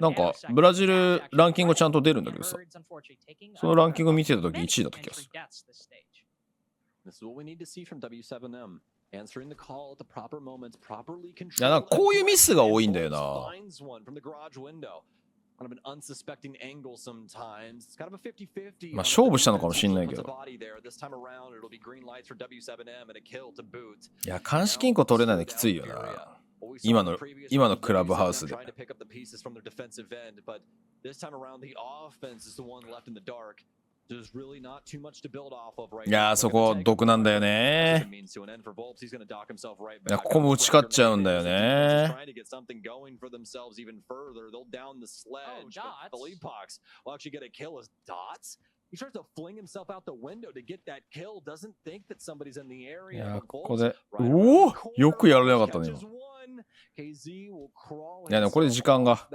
なんかブラジルランキングちゃんと出るんだけどさ、そのランキング見てた時1位だった気がする。いやなんかこういうミスが多いんだよな。まあ勝負したのかもしんないけど。いや鑑識金庫取れないのきついよな。今のクラブハウスで。いやーそこ毒なんだよね。いやここも打ち勝っちゃうんだよね。いやここでおおよくやられなかったね今。いやでもこれで時間が。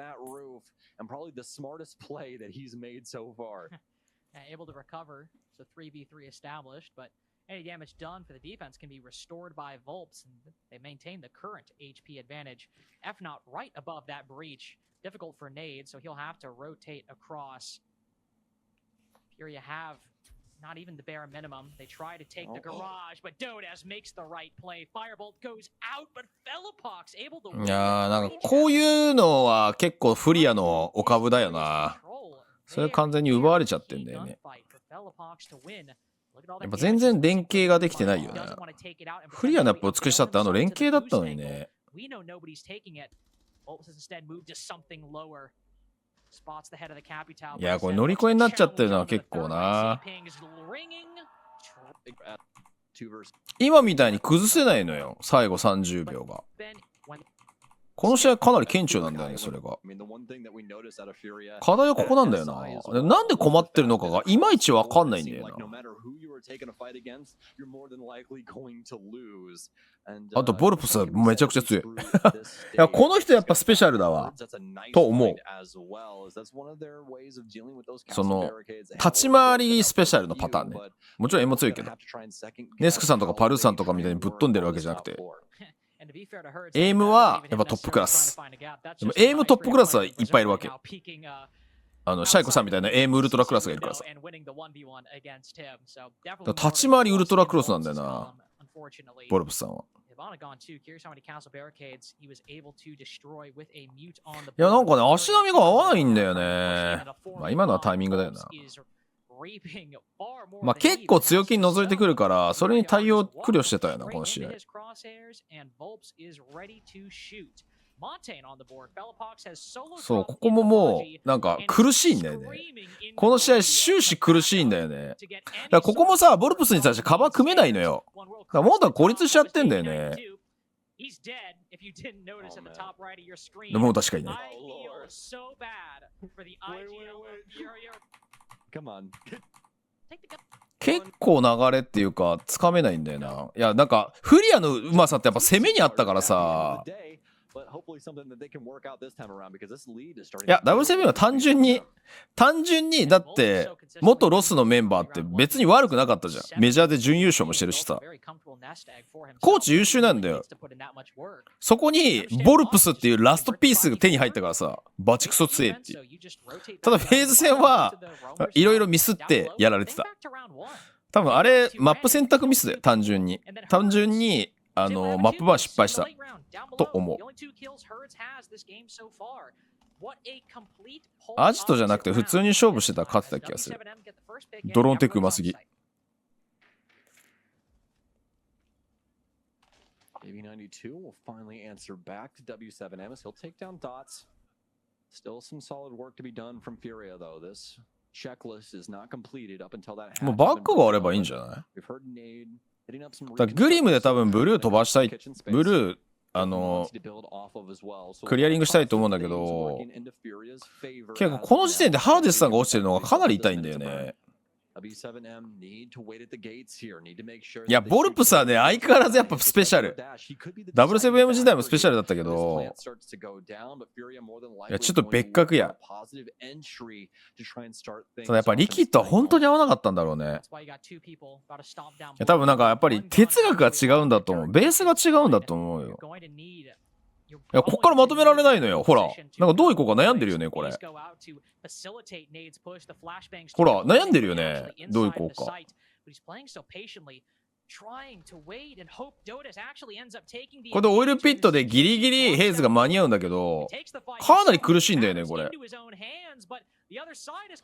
able to recover. So 3v3 established, but any damage done for the defense can be restored by Volps, and they maintain the current HP advantage. F not right above that breach. Difficult for Nade, so he'll have to rotate across. FURIA have not even the bare minimum. They try to take the garage, but Dodas makes the right play. Firebolt goes out, but Fellapox able to win. いやー、なんかこういうのは結構フリアのお株だよな。それ完全に奪われちゃってんだよね。やっぱ全然連携ができてないよね。フリアのやっぱ美しさってあの連携だったのにね。いや、これ乗り越えになっちゃってるのは結構な。今みたいに崩せないのよ、最後30秒が。この試合かなり顕著なんだよね、それが。課題はここなんだよな。なんで困ってるのかがいまいちわかんないんだよな。あとボルプスはめちゃくちゃ強い。いや、この人やっぱスペシャルだわと思う。その立ち回りスペシャルのパターンね。もちろん絵も強いけど、ネスクさんとかパルーさんとかみたいにぶっ飛んでるわけじゃなくて、エイムはやっぱトップクラス。でもエイムトップクラスはいっぱいいるわけ。シャイコさんみたいなエイムウルトラクラスがいるからさ。立ち回りウルトラクロスなんだよな、ボルプスさんは。いや、なんかね、足並みが合わないんだよね。まあ今のはタイミングだよな。まあ結構強気に覗いてくるから、それに対応苦慮してたよな、この試合。そう、ここももうなんか苦しいんだよね。この試合終始苦しいんだよね。だからここもさ、ボルプスに対してカバー組めないのよ。だからモンタ孤立しちゃってんだよね。でも確かにね。結構流れっていうかつかめないんだよな。いや、なんかフリアのうまさってやっぱ攻めにあったからさ。いや、W7Mは単純にだって元ロスのメンバーって別に悪くなかったじゃん。メジャーで準優勝もしてるしさ。コーチ優秀なんだよ。そこにボルプスっていうラストピースが手に入ったからさ、バチクソ強えっていう。ただフェーズ戦はいろいろミスってやられてた。多分あれマップ選択ミスだよ。単純にマップバー失敗したと思う。アジトじゃなくて普通に勝負してたら勝ってた気がする。ドローンテックうますぎ。AB92 will finally answer back to W7M as he'll take down dots. Still some solid work to be done from FURIA though. This checklist is not completed up until that. もうバックがあればいいんじゃない？だグリムで多分ブルー飛ばしたい。ブルークリアリングしたいと思うんだけど、結構この時点でハーデスさんが落ちてるのがかなり痛いんだよね。いや、ボルプスはね、相変わらずやっぱスペシャル。W7M 時代もスペシャルだったけど、いや、ちょっと別格や。ただやっぱリキッドは本当に合わなかったんだろうね。多分なんかやっぱり哲学が違うんだと思う。ベースが違うんだと思うよ。いや、こっからまとめられないのよ。ほら、なんかどういこうか悩んでるよね、これ。ほら、悩んでるよね。どういこうか。これでオイルピットでギリギリヘイズが間に合うんだけど、かなり苦しいんだよね、これ。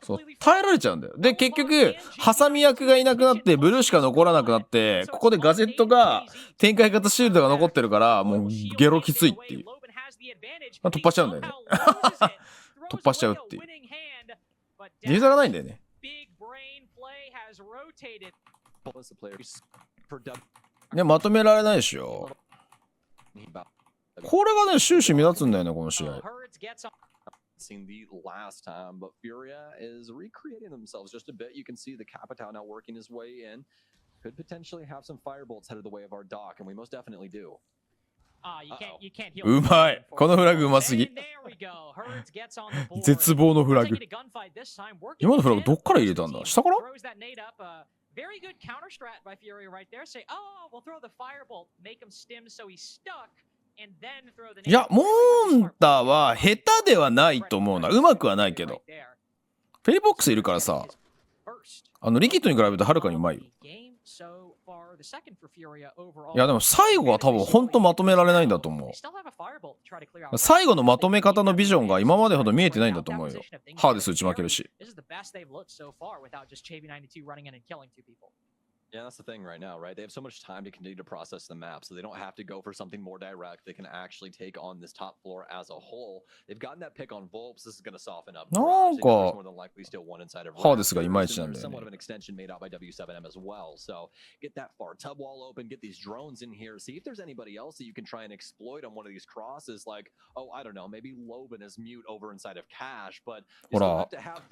そう、耐えられちゃうんだよ。で、結局、ハサミ役がいなくなって、ブルーしか残らなくなって、ここでガジェットが、展開型シールドが残ってるから、もうゲロきついっていう。突破しちゃうんだよね。突破しちゃうっていう。ディフューザーがないんだよね。ね、まとめられないでしょ。これがね、終始目立つんだよね、この試合。seen the last time, but FURIA is recreating themselves just a bit. You can see the Capitao now working his way in. Could potentially have some firebolts headed the way of our dock, and we most definitely do. うまい。このフラグうますぎ。絶望のフラグ。今のフラグどっから入れたんだ？下から？ Very good counter strat by FURIA right there. Say, oh, we'll throw the firebolt, make him stim so he's stuck, and then throw the. いや、モンタは下手ではないと思うな。うまくはないけど。フェリボックスいるからさ、リキッドに比べるとはるかにうまいよ。いや、でも最後は多分本当まとめられないんだと思う。最後のまとめ方のビジョンが今までほど見えてないんだと思うよ。ハーデス打ち負けるし。Yeah, that's the thing right now, right? They have so much time to continue to process the map, so they don't have to go for something more direct. They can actually take on this top floor as a whole. They've gotten that pick on Volps. This is going to soften up. なんか、more than likely still one inside of ハーデスがいまいちなんだよね。 somewhat of an extension made out by W7M as well. So get that far tub wall open, get these drones in here, see if there's anybody else that you can try and exploit on one of these crosses. Like, oh, I don't know, maybe Loban is mute over inside of Cash, but ほら、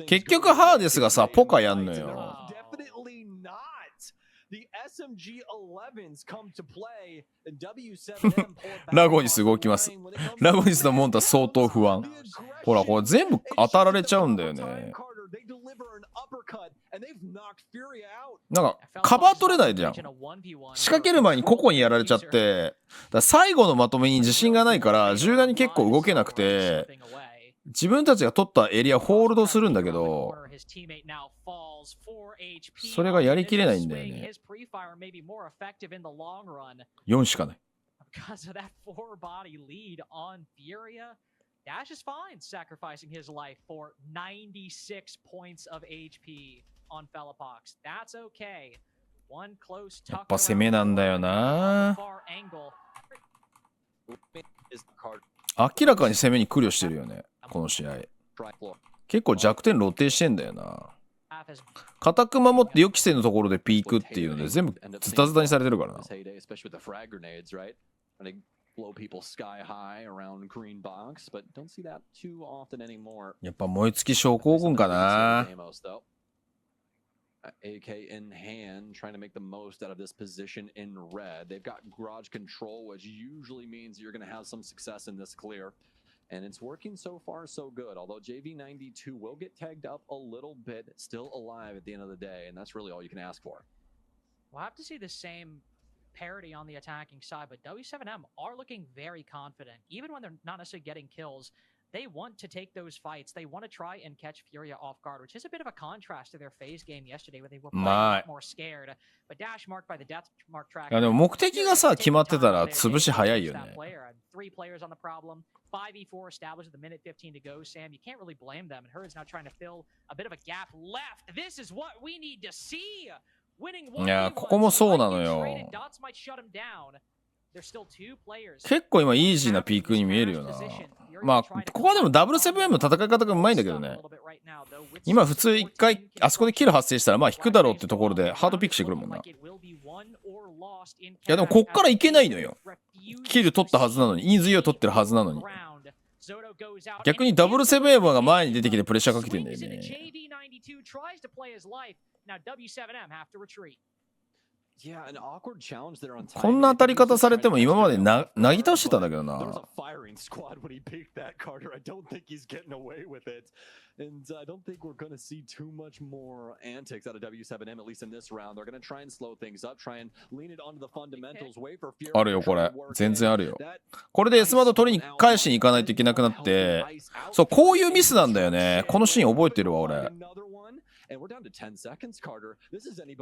結局ハーデスがさ、ポカやんのよ。Definitely not.The SMG11s come to play and W7M ラゴニス動きます。ラゴニスのモンタ相当不安。ほら、これ全部当たられちゃうんだよね。なんか、カバー取れないじゃん。仕掛ける前に個々にやられちゃって、だ最後のまとめに自信がないから、銃弾に結構動けなくて、自分たちが取ったエリアホールドするんだけど、それがやりきれないんだよね。4しかない。Dash is fine sacrificing his life for 96 points of HP on Fellapox. That's okay. One close tuck. やっぱ攻めなんだよな。明らかに攻めに苦慮してるよね、この試合。結構弱点露呈してんだよな。固く守って予期せぬところでピークっていうので全部ズタズタにされてるからな。やっぱ燃え尽き症候群かな。AK in hand, trying to make the most out of this position in red. They've got garage control, which usually means you're going to have some success in this clear. And it's working so far so good, although JV92 will get tagged up a little bit, still alive at the end of the day, and that's really all you can ask for. We'll have to see the same parity on the attacking side, but W7M are looking very confident. Even when they're not necessarily getting kills, they want to take those fights. They want to try and catch FURIA off guard, which is a bit of a contrast to their FaZe game yesterday where they were playing more scared. But dash marked by the death mark track. いやでも目的がさ決まってたら潰し早いよね。Three players on the problem. 5v4 established with a minute 15 to go, Sam. You can't really blame them. And Herd's now trying to fill a bit of a gap left. This is what we need to see. Winning one. いやここもそうなのよ。結構今イージーなピークに見えるよな。まあここはでも W7M の戦い方がうまいんだけどね。今普通一回あそこでキル発生したらまあ引くだろうってところでハードピックしてくるもんな。いやでもこっからいけないのよ。キル取ったはずなのに、インズイを取ってるはずなのに。逆に W7M が前に出てきてプレッシャーかけてんだよね。こんな当たり方されても今までなぎ倒してたんだけどな。And I don't think we're going to see too much more antics out of W7M, at least in this round. They're going to try and slow things up, try and lean it onto the fundamentals, wait for FURIA. あるよこれ。全然あるよ。これで S マード取りに返しに行かないといけなくなって、そうこういうミスなんだよね。このシーン覚えてるわ俺。こ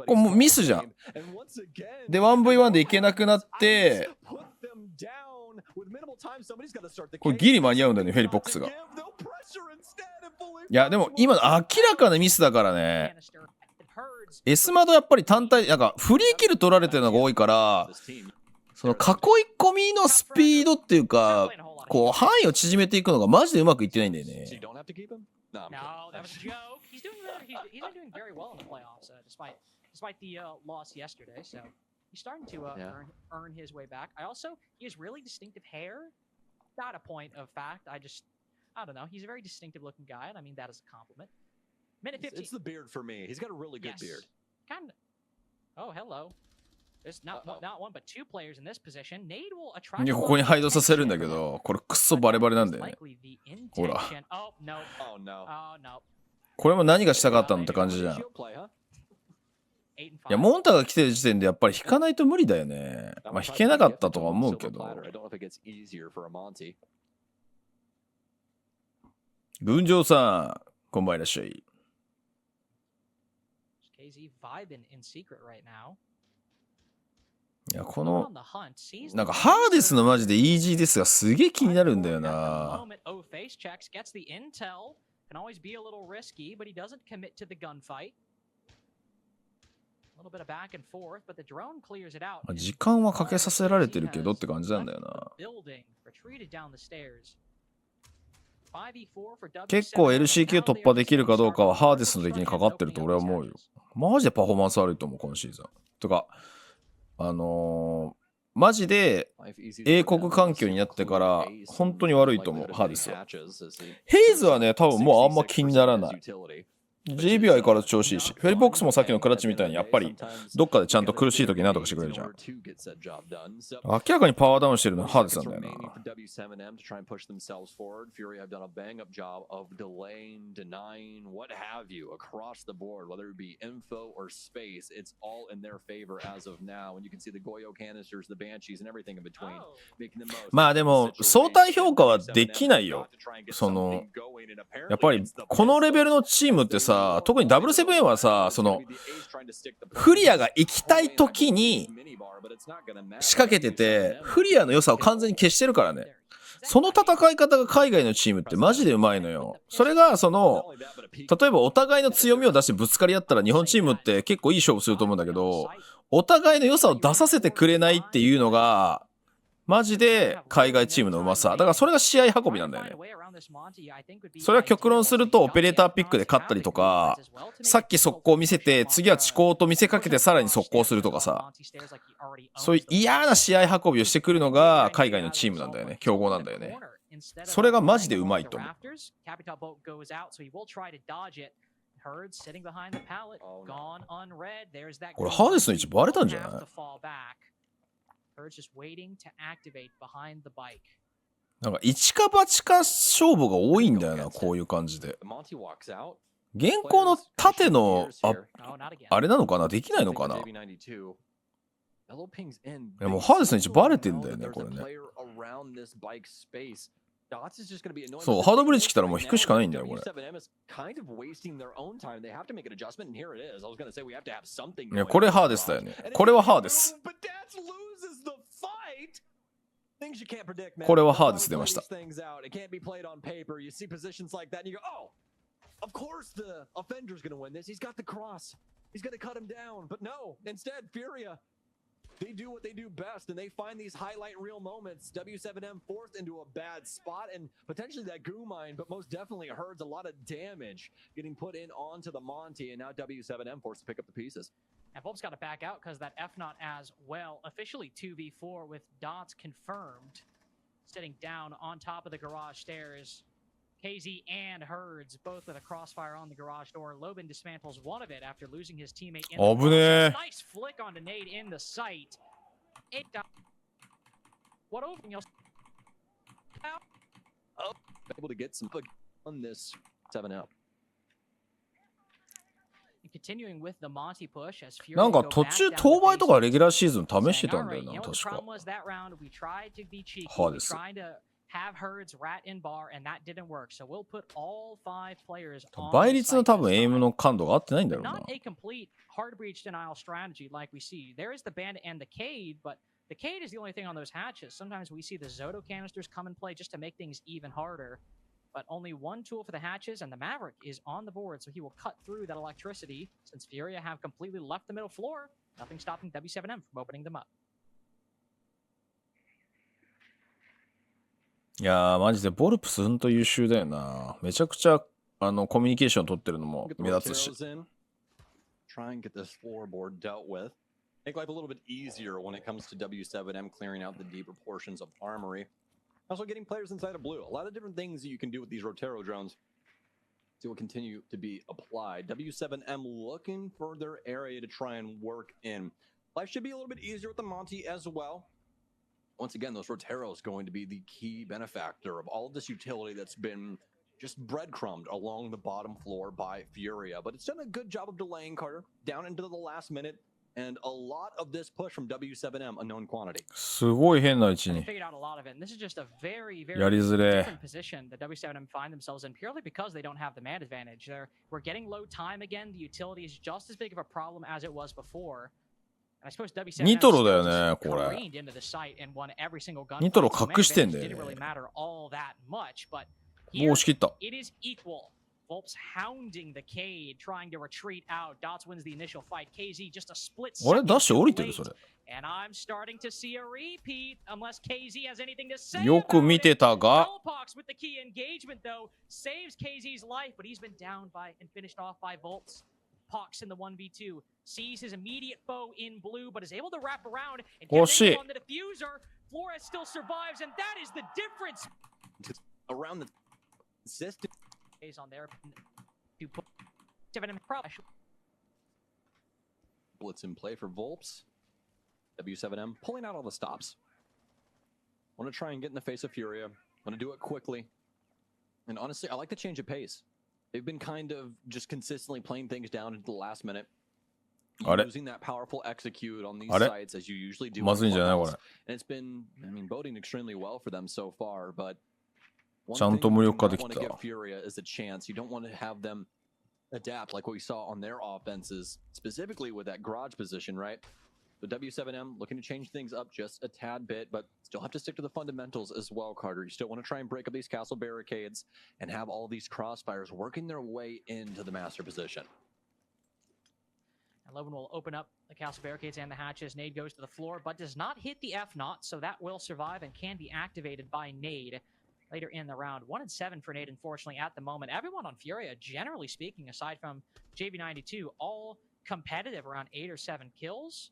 れもうミスじゃん。で 1v1 でいけなくなって、これギリ間に合うんだよねフェリポックスが。いやでも今の明らかなミスだからね。S マドやっぱり単体なんかフリーキル取られてるのが多いから、その囲い込みのスピードっていうかこう範囲を縮めていくのがマジでうまくいってないんだよね。He's starting to earn his way back. He has really distinctive hair. Not a point of fact. I don't know. He's a very distinctive looking guy, and I mean that as a compliment. Minute 15. It's the beard for me. He's got a really good beard. Kind of. Oh, hello. There's not one but two players in this position. Nade will いや、 attract ここにハイドさせるんだけど、これクソバレバレなんだよね。 likely the ほら。 intention. Oh no. Oh no. Oh no. これも何がしたかったのって感じじゃん。い Shield play, huh? 8 and 5. や、モンタが来てる時点でやっぱり引かないと無理だよね。まあ引けなかったとは思うけど。 I don't know if it gets easier for a Monty. 文城さん、こんばんいらっしゃい。 KZ vibing in secret right now. いや、こ On の、 the hunt, sees なん the かハーデスの laser. マジでイージーですがすげえ気になるんだよ At the な。 moment, oh, face checks, gets the intel. Can always be a little risky, but he doesn't commit to the gunfight. A little bit of back and forth, but the drone clears it out. まあ時間はかけさせられてるけどって感じなんだよな。 Building, retreated down the stairs. 5v4 for W7M. 結構 LCQ 突破できるかどうかはハーデスの出来にかかってると俺は思うよ。マジでパフォーマンス悪いと思う、今シーズン。とか、マジで英国環境になってから本当に悪いと思う、ハーデスは。ヘイズはね、多分もうあんま気にならない。JB は相変わらず調子いいし、フェリボックスもさっきのクラッチみたいにやっぱりどっかでちゃんと苦しい時に何とかしてくれるじゃん。明らかにパワーダウンしてるのはハーデスなんだよな。まあでも相対評価はできないよ。そのやっぱりこのレベルのチームってさ、特に W7M はさ、そのフリアが行きたい時に仕掛けてて、フリアの良さを完全に消してるからね。その戦い方が海外のチームってマジでうまいのよ。それがその例えばお互いの強みを出してぶつかり合ったら日本チームって結構いい勝負すると思うんだけど、お互いの良さを出させてくれないっていうのがマジで海外チームのうまさ。だからそれが試合運びなんだよね。それは極論するとオペレーターピックで勝ったりとか、さっき速攻見せて次は遅攻と見せかけてさらに速攻するとかさ、そういう嫌な試合運びをしてくるのが海外のチームなんだよね。強豪なんだよね。それがマジでうまいと思う。これハーデスの位置バレたんじゃない？なんか一か八か勝負が多いんだよな、こういう感じで。現行の縦のあれなのかな、できないのかな。いやもうハーデスの位置バレてんだよね、これね。そう、ハードブリッジ来たらもう引くしかないんだよ、これ。いや、これハーデスだよね。これはハーデス。これはハーデス出ました。They do what they do best, and they find these highlight reel moments. W7M forced into a bad spot, and potentially that goo mine, but most definitely herds a lot of damage getting put in onto the Monty, and now W7M forced to pick up the pieces. And Bulb's got to back out because that F not as well. Officially 2v4 with dots confirmed. Sitting down on top of the garage stairs. KZ and Herds both with a crossfire on the garage door. Lobin dismantles one of it after losing his teammate in the process. Nice flick onto Nade in the sight. It what opening else? Oh, able to get some on this 7-up. Continuing with the Monty push as Furia なんか途中当倍とかレギュラーシーズン試してたんだよな、確か。ハーデス。have Herds rat in bar and that didn't work, so we'll put all 5 players on 倍率の多分エイムの感度が合ってないんだろうな。 Not a complete hard breach denial strategy like we see. There is the bandit and the Cade, but the Cade is the only thing on those hatches. Sometimes we see the Zoto canisters come and play just to make things even harder, but only one tool for the hatches, and the Maverick is on the board, so he will cut through that electricity. Since Furia have completely left the middle floor, nothing stopping W7M from opening them up. いやーマジでボルプスほんと優秀だよな。めちゃくちゃコミュニケーション取ってるのも目立つし。Try and get this floorboard dealt with. Make life a little bit easier when it comes to W7M clearing out the deeper portions of armory. Also getting players inside of blue. A lot of different things that you can do with these Rotero drones. So will continue to be applied. W7M looking for their area to try and work in. Life should be a little bit easier with the Monty as well. Once again, those Rotero is going to be the key benefactor of all of this utility that's been just breadcrumbed along the bottom floor by FURIA. But it's done a good job of delaying Carter down into the last minute, and a lot of this push from W7M, a known quantity. すごい変な位置 They に figured out a lot of it, and this is just a very, やり very づれ different position that W7M find themselves in purely because they don't have the man advantage. We're getting low time again. The utility is just as big of a problem as it was before. And I suppose W7M ニトロだよね still これ careened into the site and won every single gun. ニトロ fight, so man 隠してんだよ advantage ね didn't really matter all that much, but もう here 押し切った it is equal. Volps hounding the Cade, trying to retreat out. Dots wins the initial fight. KZ just a split あれ second ダッシュ too 降りてる late. それ And I'm starting to see a repeat, unless KZ has anything to say よく about 見て it. たが Hellpox with the key engagement, though, saves KZ's life, but he's been downed by and finished off by Volps. Pox in the 1v2 sees his immediate foe in blue, but is able to wrap around and get shit. an angle on the diffuser. Flores still survives, and that is the difference. Around the system. Is on there to put 7M probably. Blitz in play for Volps. W7M pulling out all the stops. Want to try and get in the face of FURIA. Want to do it quickly. And honestly, I like the change of pace. They've been kind of just consistently playing things down into the last minute. あれ Using that powerful execute on these あれ sites as you usually do. まずいんじゃないこれ And it's been, I mean, boding extremely well for them so far, but one ちゃん thing と you 無 do 力化 not でき want た to give FURIA is a chance. You don't want to have them adapt like what we saw on their offenses, specifically with that garage position, right? The W7M looking to change things up just a tad bit, but still have to stick to the fundamentals as well, Carter. You still want to try and break up these castle barricades and have all these crossfires working their way into the master position. And Logan will open up the castle barricades and the hatches. Nade goes to the floor, but does not hit the F-Naught, so that will survive and can be activated by Nade later in the round. 1-7 for Nade, unfortunately, at the moment. Everyone on FURIA, generally speaking, aside from JV92, all competitive around 8 or 7 kills.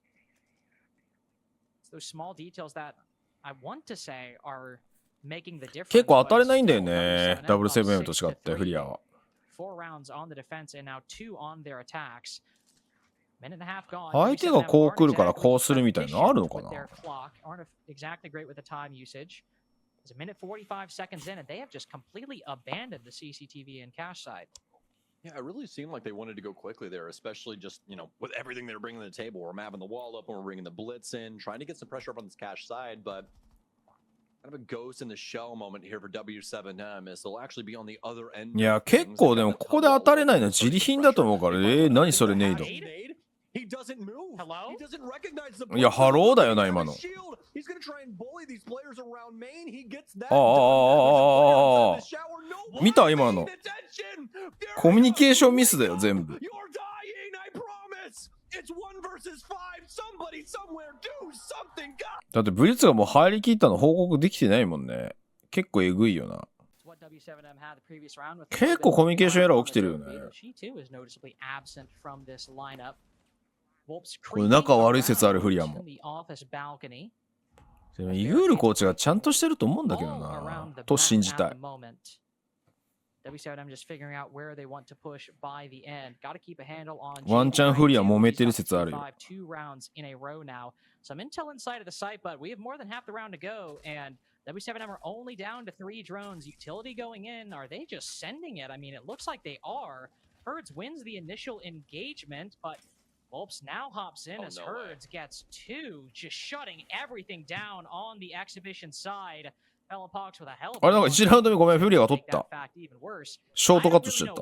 It's those small details that I want to say are making the difference. 結構当たれないんだよ but ね still, W7M と違って 6-3. フリアは 4 rounds on the defense and now 2 on their attacks. Minute and a half gone. 相手がこう来るからこうするみたいなのあるのかな Their clock aren't exactly great with the time usage. It's a minute 45 seconds in, and they have just completely abandoned the CCTV and cache side. Yeah, it really seemed like they wanted to go quickly there, especially just, you know, with everything they're bringing to the table. We're mapping the wall up and we're bringing the blitz in, trying to get some pressure up on this cache side, but kind of a ghost in the shell moment here for W7M as they'll actually be on the other end. いや結構でもここで当たれないのは自利品だと思うから何それネイド He doesn't move. Hello? He doesn't recognize the いやハローだよな今の He's going to try and bully these players around main. He gets that. 見た今のコミュニケーションミスだよ全部 You're dying, I promise. It's 1 versus 5. Somebody somewhere do something. だってブリッツがもう入りきったの報告できてないもんね結構えぐいよな 結構コミュニケーションエラー起きてるよねこれ仲悪い説あるフリアもでもイグールコーチがちゃんとしてると思うんだけどなと信じたい W7M just figuring out where they want to push by the end. Got to keep a handle on ワンチャンフリア揉めてる説あるよ 2 rounds in a row now. Some intel inside of the site, but we have more than half the round to go, and W7M are only down to 3 drones. Utility going in, are they just sending it? I mean, it looks like they are. Herds wins the initial engagement, but Volps now hops in as Herds gets 2, just shutting everything down on the exhibition side. あれなんか1ラウンド目ごめんフリアが取ったショートカットしちゃった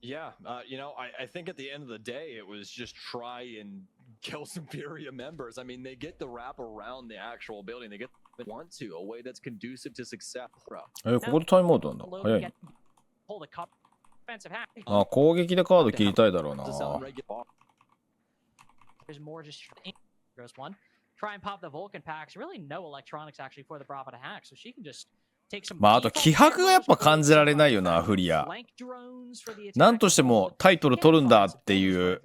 Yeah, you know, I think at the end of the day, it was just try and kill some FURIA members. I mean, they get the wrap around the actual building. They get want to a way that's conducive to success. ここでタイムアウトなんだ早いあ攻撃でカード切りたいだろうな Goes one. Try and pop the Vulcan packs. Really no electronics actually for the Bravo to hack, so she can just take some. まああと気迫がやっぱ感じられないよなフリアなんとしてもタイトル取るんだっていう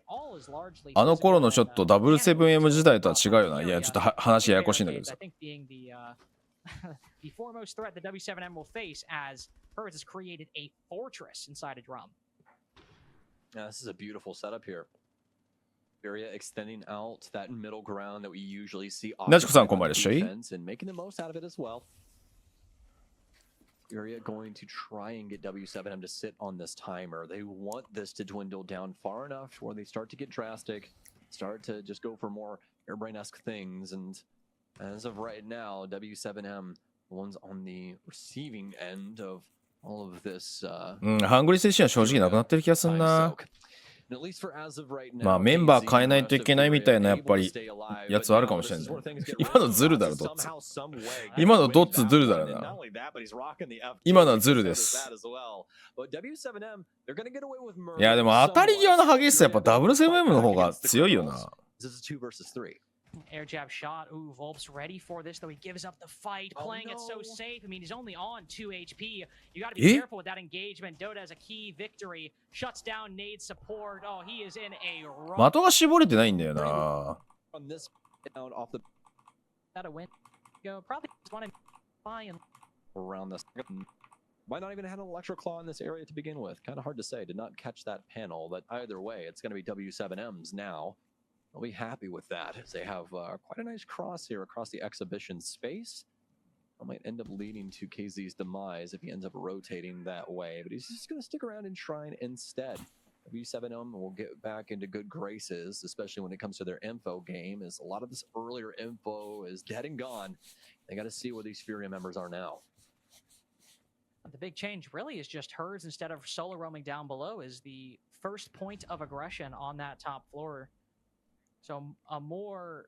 あの頃のちょっと W7M 時代とは違うよないやちょっと話ややこしいんだけどさ The foremost threat the W7M will face as Herds has created a fortress inside a drum. This is a beautiful setup here. FURIA extending out that middle ground that we usually see off defense and making the most out of it as well. FURIA going to try and get W7M to sit on this timer. They want this to dwindle down far enough where they start to get drastic, start to just go for more airbrain-esque things. And as of right now, W7M, the ones on the receiving end of all of this. ハングリー精神は正直なくなってる気がするな。まあメンバー変えないといけないみたいなやっぱりやつはあるかもしれない。今のズルだろドッツ。今のドッツズルだろな。今のはズルです。いやでも当たり際の激しさやっぱ W7M の方が強いよな。Air jab shot. Ooh, Volp's ready for this, though he gives up the fight, playing it so safe. I mean, he's only on 2 HP. You gotta be careful with that engagement. Dota has a key victory. Shuts down Nade's support. Oh, he is in a run. 的が絞れてないんだよな。That a win. Go probably just want to fly and around this. Might not even have an electro claw in this area to begin with. Kind of hard to say. Did not catch that panel, but either way, it's going to be W7M's now. I'll be happy with that, as they have quite a nice cross here across the exhibition space. That might end up leading to KZ's demise if he ends up rotating that way, but he's just going to stick around and Shrine instead. W7M will get back into good graces, especially when it comes to their info game, as a lot of this earlier info is dead and gone. They got to see where these FURIA members are now. The big change really is just herds instead of solo roaming down below is the first point of aggression on that top floor. So a more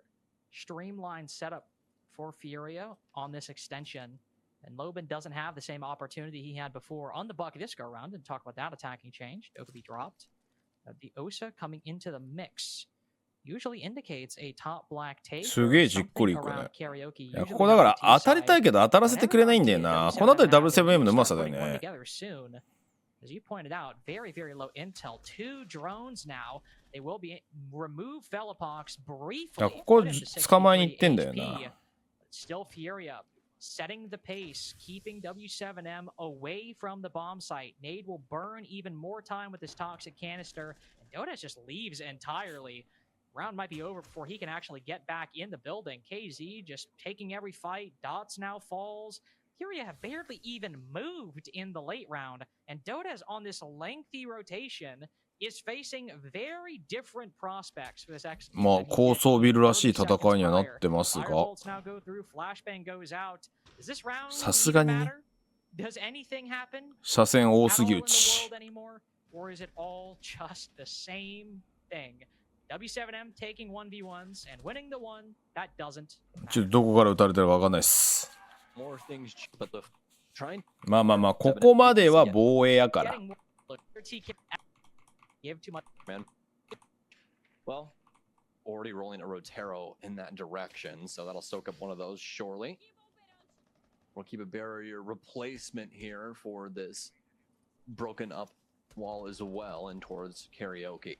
streamlined setup for FURIA on this extension. And Loban doesn't have the same opportunity he had before on the bucket this go around. And talk about that attacking change. Dokubi dropped. The Osa coming into the mix usually indicates a top black take. すげえじっくりいくね。いやここだから当たりたいけど当たらせてくれないんだよな。このあたり W7M のうまさだよね。As you pointed out, very, very low intel. 2 drones now. They will be remove Velopox briefly. ここ捕まえに行ってんだよな。Still FURIA setting the pace, keeping W7M away from the bomb site. Nade will burn even more time with this toxic canister, and Dotas just leaves entirely. Round might be over before he can actually get back in the building. KZ just taking every fight. Dots now falls. FURIA have barely even moved in the late round, and Dotas on this lengthy rotation is facing very different prospects for this X. まあ高層ビルらしい戦いにはなってますが、さすがにね、車線多すぎ打ち。Or is it all just the same thing? W7M taking 1v1s and winning the one that doesn't. ちょっとどこから撃たれてるかわかんないです。まあまあまあここまでは防衛やから。Give too much. Man. Well, already rolling a Rotero in that direction, so that'll soak up one of those surely. We'll keep a barrier replacement here for this broken up wall as well and towards karaoke.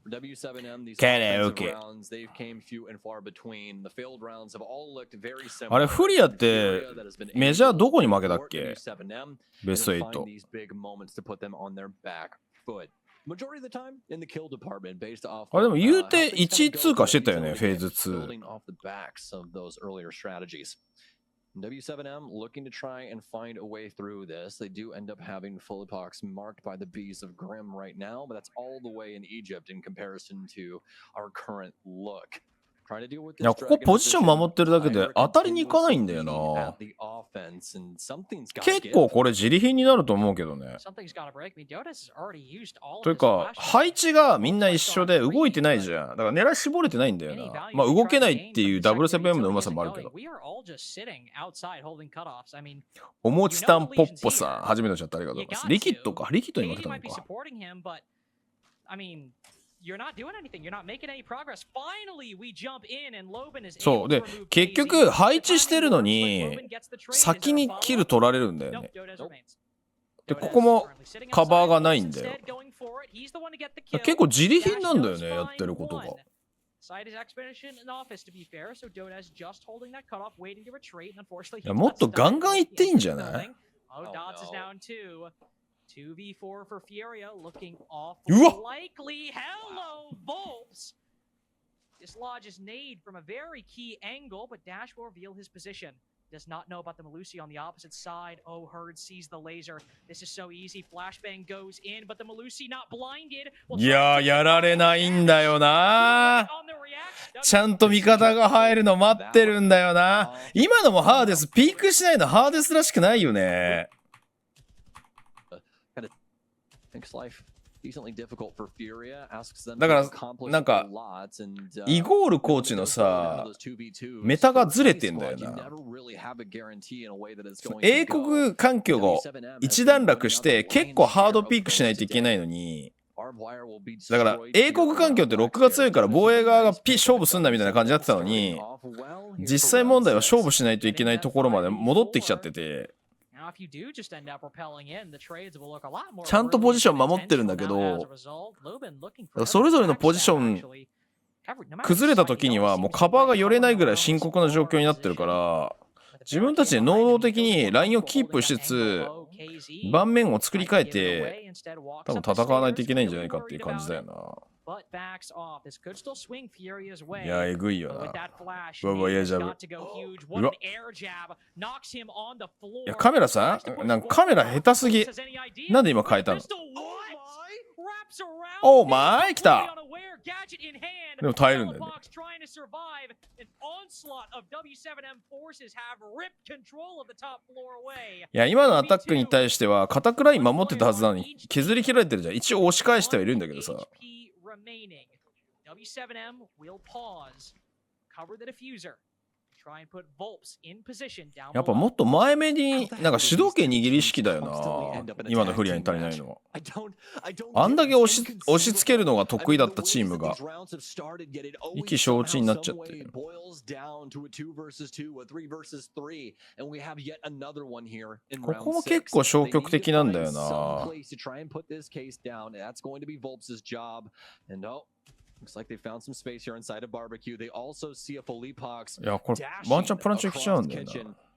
For W7M, these rounds, they've came few and far between. The failed rounds have all looked very similar. あれフリアってメジャーどこに負けたっけ？ベスト8。These big moments to put them on their back foot. Majority of the time in the kill department based off あれでも言うて1位通過してたよね、フェーズ2。building off the backs of those earlier strategies. W7M looking to try and find a way through this. They do end up having Philippox marked by the Bees of Grimm right now, but that's all the way in Egypt in comparison to our current look. いや、ここポジション守ってるだけで当たりに行かないんだよな。結構これ自利品になると思うけどね。というか、配置がみんな一緒で動いてないじゃん。だから狙い絞れてないんだよな。まあ動けないっていう W7M のうまさもあるけど。おもちたんポッポさん、初めてのチャットありがとうございます。リキッドか。リキッドに負けたのか。You're not doing anything. You're not making any progress. Finally, we jump in and Loban is そうで結局配置してるのに先にキル取られるんだよね。でここもカバーがないんだよ。結構自利品なんだよねやってることが。いやもっとガンガンいっていいんじゃない？ 2v4 for FURIA looking う awfully わ likely. Hello, Volps. Dislodges nade from a very key angle, but Dash will reveal his position. Does not know about the Melusi on the opposite side. Oh, Herd sees the laser. This is so easy. Flashbang goes in, but the Melusi not blinded. いやー、やられないんだよな。 On the reaction. ちゃんと味方が入るの待ってるんだよな。今のもハーデス、ピークしないのハーデスらしくないよね。だからなんかイゴールコーチのさメタがずれてんだよな。英国環境が一段落して結構ハードピークしないといけないのに、だから英国環境ってロックが強いから防衛側が勝負すんだみたいな感じになってたのに、実際問題は勝負しないといけないところまで戻ってきちゃってて、ちゃんとポジション守ってるんだけど、それぞれのポジション崩れた時にはもうカバーが寄れないぐらい深刻な状況になってるから、自分たちで能動的にラインをキープしつつ盤面を作り変えて多分戦わないといけないんじゃないかっていう感じだよな。いや、えぐいよな。うわうわ、エアジャブ。うわ。いや、カメラさ、なんかカメラ下手すぎ。なんで今変えたの？おーマイ来た。でも耐えるんだよね。いや、今のアタックに対しては固くライン守ってたはずなのに削り切られてるじゃん。一応押し返してはいるんだけどさ。やっぱもっと前目になんか主導権握り意識だよな。今のフリアに足りないのは。あんだけ押し付けるのが得意だったチームが意気消沈になっちゃってる。ここも結構消極的なんだよな。Looks like they found some space here inside a barbecue. They also see a Felipox. いや、これワンチャンプランチ来ちゃうんだよな。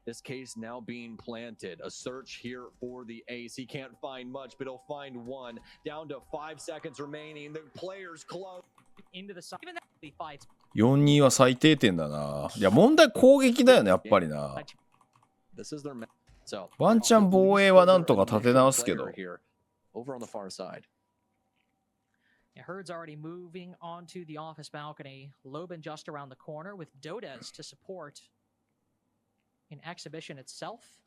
This case now being planted. A search here for the ace. He can't find much, but he'll find one. Down to 5 seconds remaining. The players close. 4-2 は最低点だな。いや、問題攻撃だよね、やっぱりな。ワンチャン防衛はなんとか立て直すけど。Over on the far side. Herd's already moving onto the office balcony. Loban just around the corner with Dodes to support in exhibition itself.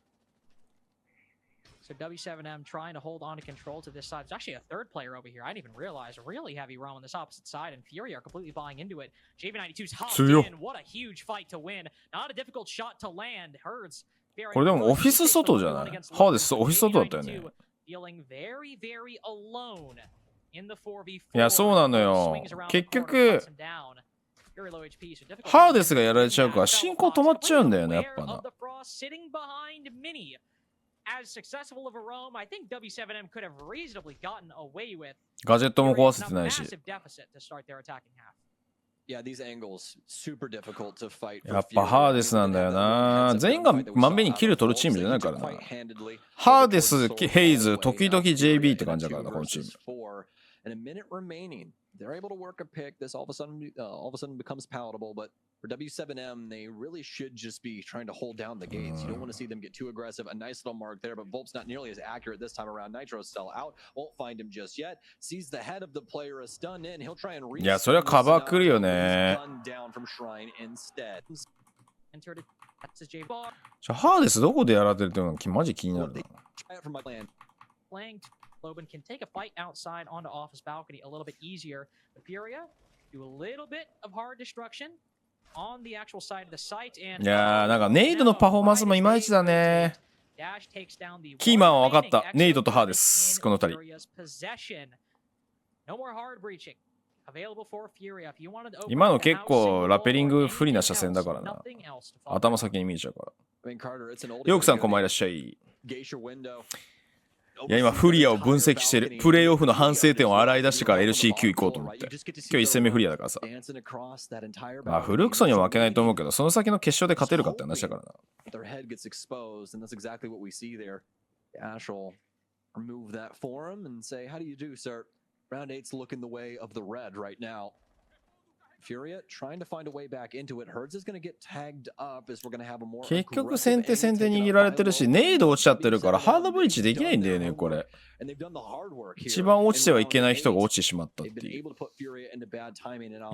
So W7M trying to hold on to control to this side. There's actually a third player over here. I didn't even realize. Really heavy roam on this opposite side, and FURIA are completely buying into it. JV92's hopped in. What a huge fight to win. Not a difficult shot to land. Herd's これでもオフィス外じゃない？ハーデスオフィス外だったよね。Feeling very, very alone.いや、そうなのよ。結局ハーデスがやられちゃうから進行止まっちゃうんだよね、やっぱな。ガジェットも壊せてないし。やっぱハーデスなんだよな。全員がまんべんにキル取るチームじゃないからな。ハーデス、ヘイズ、時々 JB って感じだからな、このチーム。And a minute remaining, they're able to work a pick. This all of a sudden becomes palatable. But for W7M, they really should just be trying to hold down the gates. You don't want to see them get too aggressive. A nice little mark there, but Volp's not nearly as accurate this time around. Nitro's still out. Won't find him just yet. Sees the head of the player is stunned in. He'll try and reach. いや、それはカバー来るよね。ハーデスどこでやられてるっていうのがマジ気になるな。Loban can take a fight outside onto office balcony a little bit easier. But FURIA do a little bit of hard destruction on the actual side of the site. And いやー、なんかネイドのパフォーマンスもいまいちだね。キーマンは分かった。ネイドとハーです。この二人。今の結構ラペリング不利な車線だからな。頭先に見えちゃうから。ヨークさんこんばんいらっしゃい。いや今フリアを分析してる。プレイオフの反省点を洗い出してから LCQ 行こうと思って。今日1戦目フリアだからさ。まあフルクソには負けないと思うけど、その先の決勝で勝てるかって話だからな。remove that for him and say, how do you do, sir? Round 8's looking the way of the red right now. FURIA trying to find a way back into it. Herds is going to get tagged up as we're going to have a more 結局先手握られてるし、ネイド落ちちゃってるからハードブリッジできないんだよね、これ。一番落ちてはいけない人が落ちてしまったっていう。い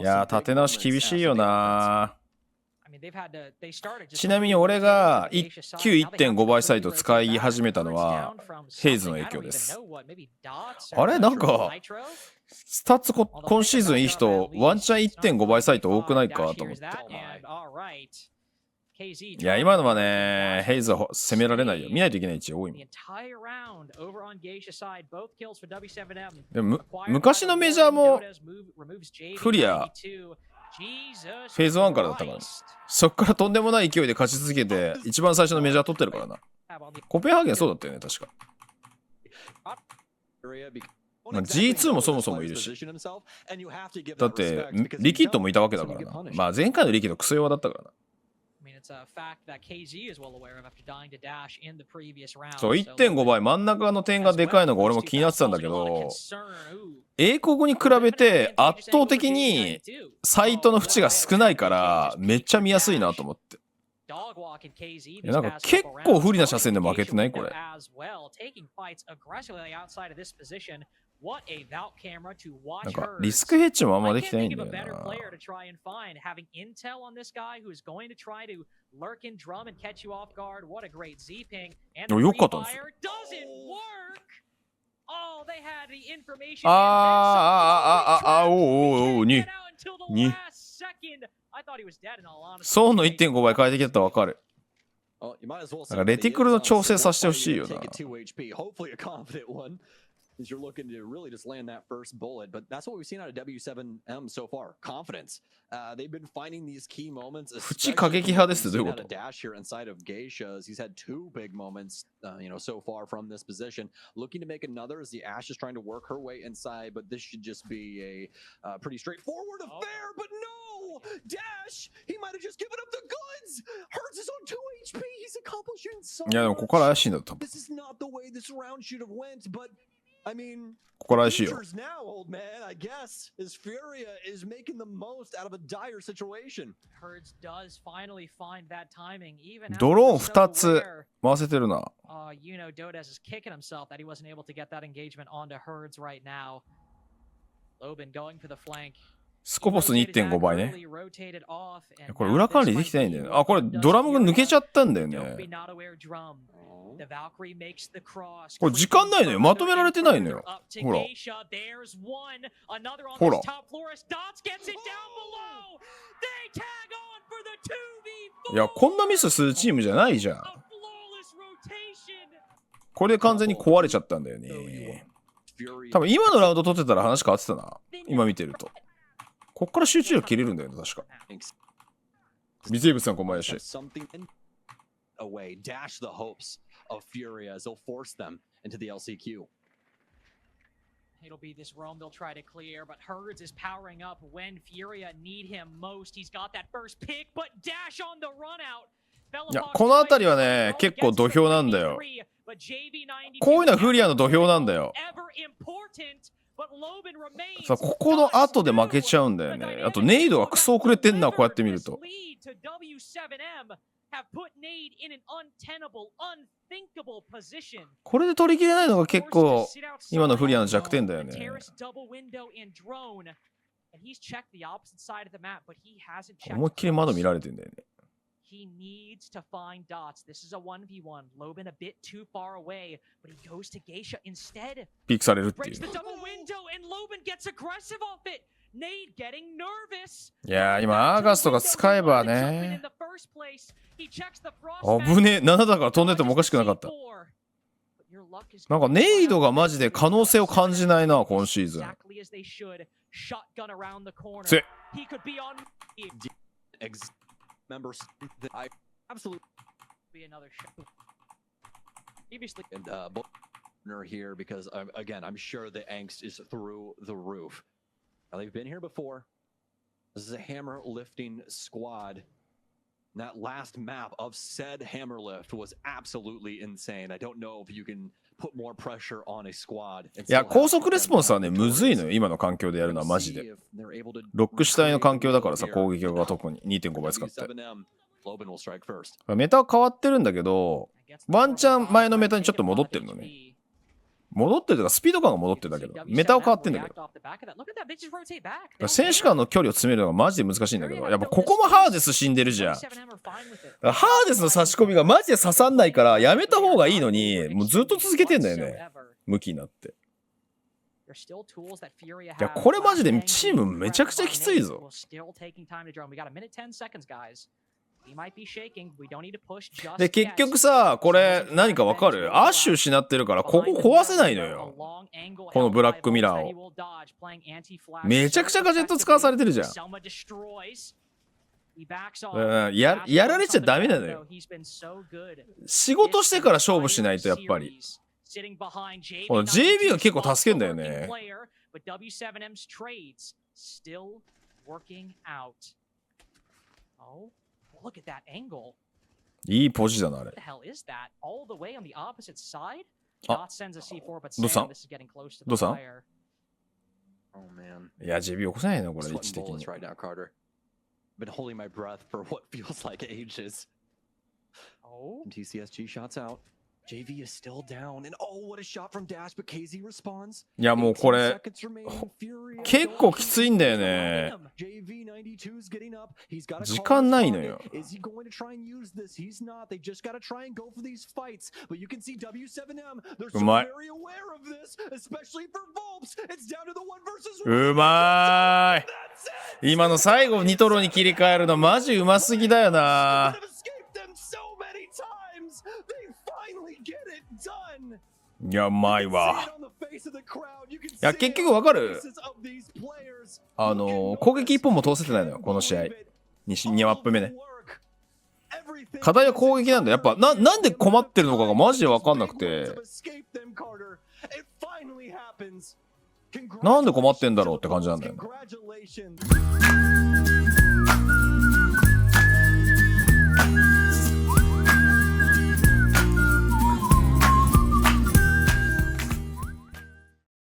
やー、立て直し厳しいよな。ちなみに俺が旧 1.5 倍サイト使い始めたのはヘイズの影響です。あれなんかスタッツ今シーズンいい人ワンチャン 1.5 倍サイト多くないかと思って。いや今のはねヘイズは攻められないよ。見ないといけない位置多いもん。でも昔のメジャーもフリアフェーズ1からだったから、ね、そっからとんでもない勢いで勝ち続けて一番最初のメジャー取ってるからな。コペンハーゲンそうだったよね確か。まあ、G2 もそもそもいるし、だってリキッドもいたわけだからな。まあ前回のリキッドクソ弱だったからな。そう 1.5 倍真ん中の点がでかいのが俺も気になってたんだけど、英国に比べて圧倒的にサイトの縁が少ないからめっちゃ見やすいなと思って。なんか結構不利な車線で負けてないこれ。なんかリスクヘッジもあんまできてないんだよな。よかったんですよ。ソーンの 1.5 倍変えてきたらわかる。なんかレティクルの調整させてほしいよな。You're looking to really just land that first bullet, but that's what we've seen out of W7M so far. Confidence. They've been finding these key moments. 口過激派ですどういうこと？ Dash here inside of Geisha's. He's had two big moments, so far from this position. Looking to make another as the Ash is trying to work her way inside, but this should just be a pretty straightforward affair. But no, Dash. He might have just given up the goods. Hertz is on 2 HP. He's accomplishing so much. いやでもここから怪しいんだと。This is not the way this round should have went, but I mean, ここらしいよ。 now, old man, I guess, is FURIA is making the most out of a dire situation. Herds does finally find that timing, even ドローン2つ回せてるな。Dodes is kicking himself that he wasn't able to get that engagement onto Herds right now. Loban going for the flank. スコポス 2.5 倍ね。これ裏管理できてないんだよね。あ、これドラムが抜けちゃったんだよね。これ時間ないのよ。まとめられてないのよ。ほら。ほら。いや、こんなミスするチームじゃないじゃん。これで完全に壊れちゃったんだよね。多分今のラウンド取ってたら話変わってたな。今見てると。こっから集中力切れるんだよね、確か。微生物さんこんばんはし。Away, dash the hopes of FURIA as they'll force them into the LCQ. It'll be this roam they'll try to clear, but Herds is powering up when FURIA need him most. He's got that first pick, but dash on the run out. いや、この辺りはね、結構土俵なんだよ。こういうのはフリアの土俵なんだよ。さあ、ここの後で負けちゃうんだよね。あと、ネイドがクソ遅れてんな、こうやって見ると。これで取り切れないのが結構今のフリアの弱点だよね。思いっきり窓見られてんだよね。He needs to find dots. This is a 1v1. Loban a bit too far away, but he goes to Geisha instead. ピークされるっていう。Breaks the double window and Loban gets aggressive off it. Nade getting nervous. いやー、今アーガスとか使えばね。危ねえ。7だから飛んでてもおかしくなかった。なんかネイドがマジで可能性を感じないな、今シーズン。つえ。Members that I absolutely be another shot. Previously, and here because I'm sure the angst is through the roof. Now they've been here before. This is a hammer lifting squad. That last map of said hammer lift was absolutely insane. I don't know if you can いや、高速レスポンスはね、むずいのよ。今の環境でやるのはマジで。ロック主体の環境だからさ、攻撃が特に 2.5 倍使って。メタは変わってるんだけど、ワンチャン前のメタにちょっと戻ってるのね。戻ってるとか、スピード感が戻ってるんだけど、メタは変わってんだけど。選手間の距離を詰めるのがマジで難しいんだけど、やっぱここもハーデス死んでるじゃん。ハーデスの差し込みがマジで刺さんないから、やめた方がいいのに、もうずっと続けてんだよね。向きになって。いや、これマジでチームめちゃくちゃきついぞ。で、結局さ、これ何かわかる？アッシュ失ってるから、ここ壊せないのよ。このブラックミラーを。めちゃくちゃガジェット使わされてるじゃん。やられちゃダメなのよ。仕事してから勝負しないとやっぱり。この JB が結構助けんだよね。いいポジだな、あれ。あ、どうしたん？どうしたん？いや、JB 起こせないのこれ、位置的に。いや、もうこれ結構きついんだよね。時間ないのよ。うまい。うまい。今の最後ニトロに切り替えるのマジうますぎだよな。いや、うまいわ。いや、結局わかる？攻撃一本も通せてないのよ、この試合。2マップ目ね。課題は攻撃なんだ。やっぱ、なんで困ってるのかがマジでわかんなくて。なんで困ってんだろうって感じなんだよね。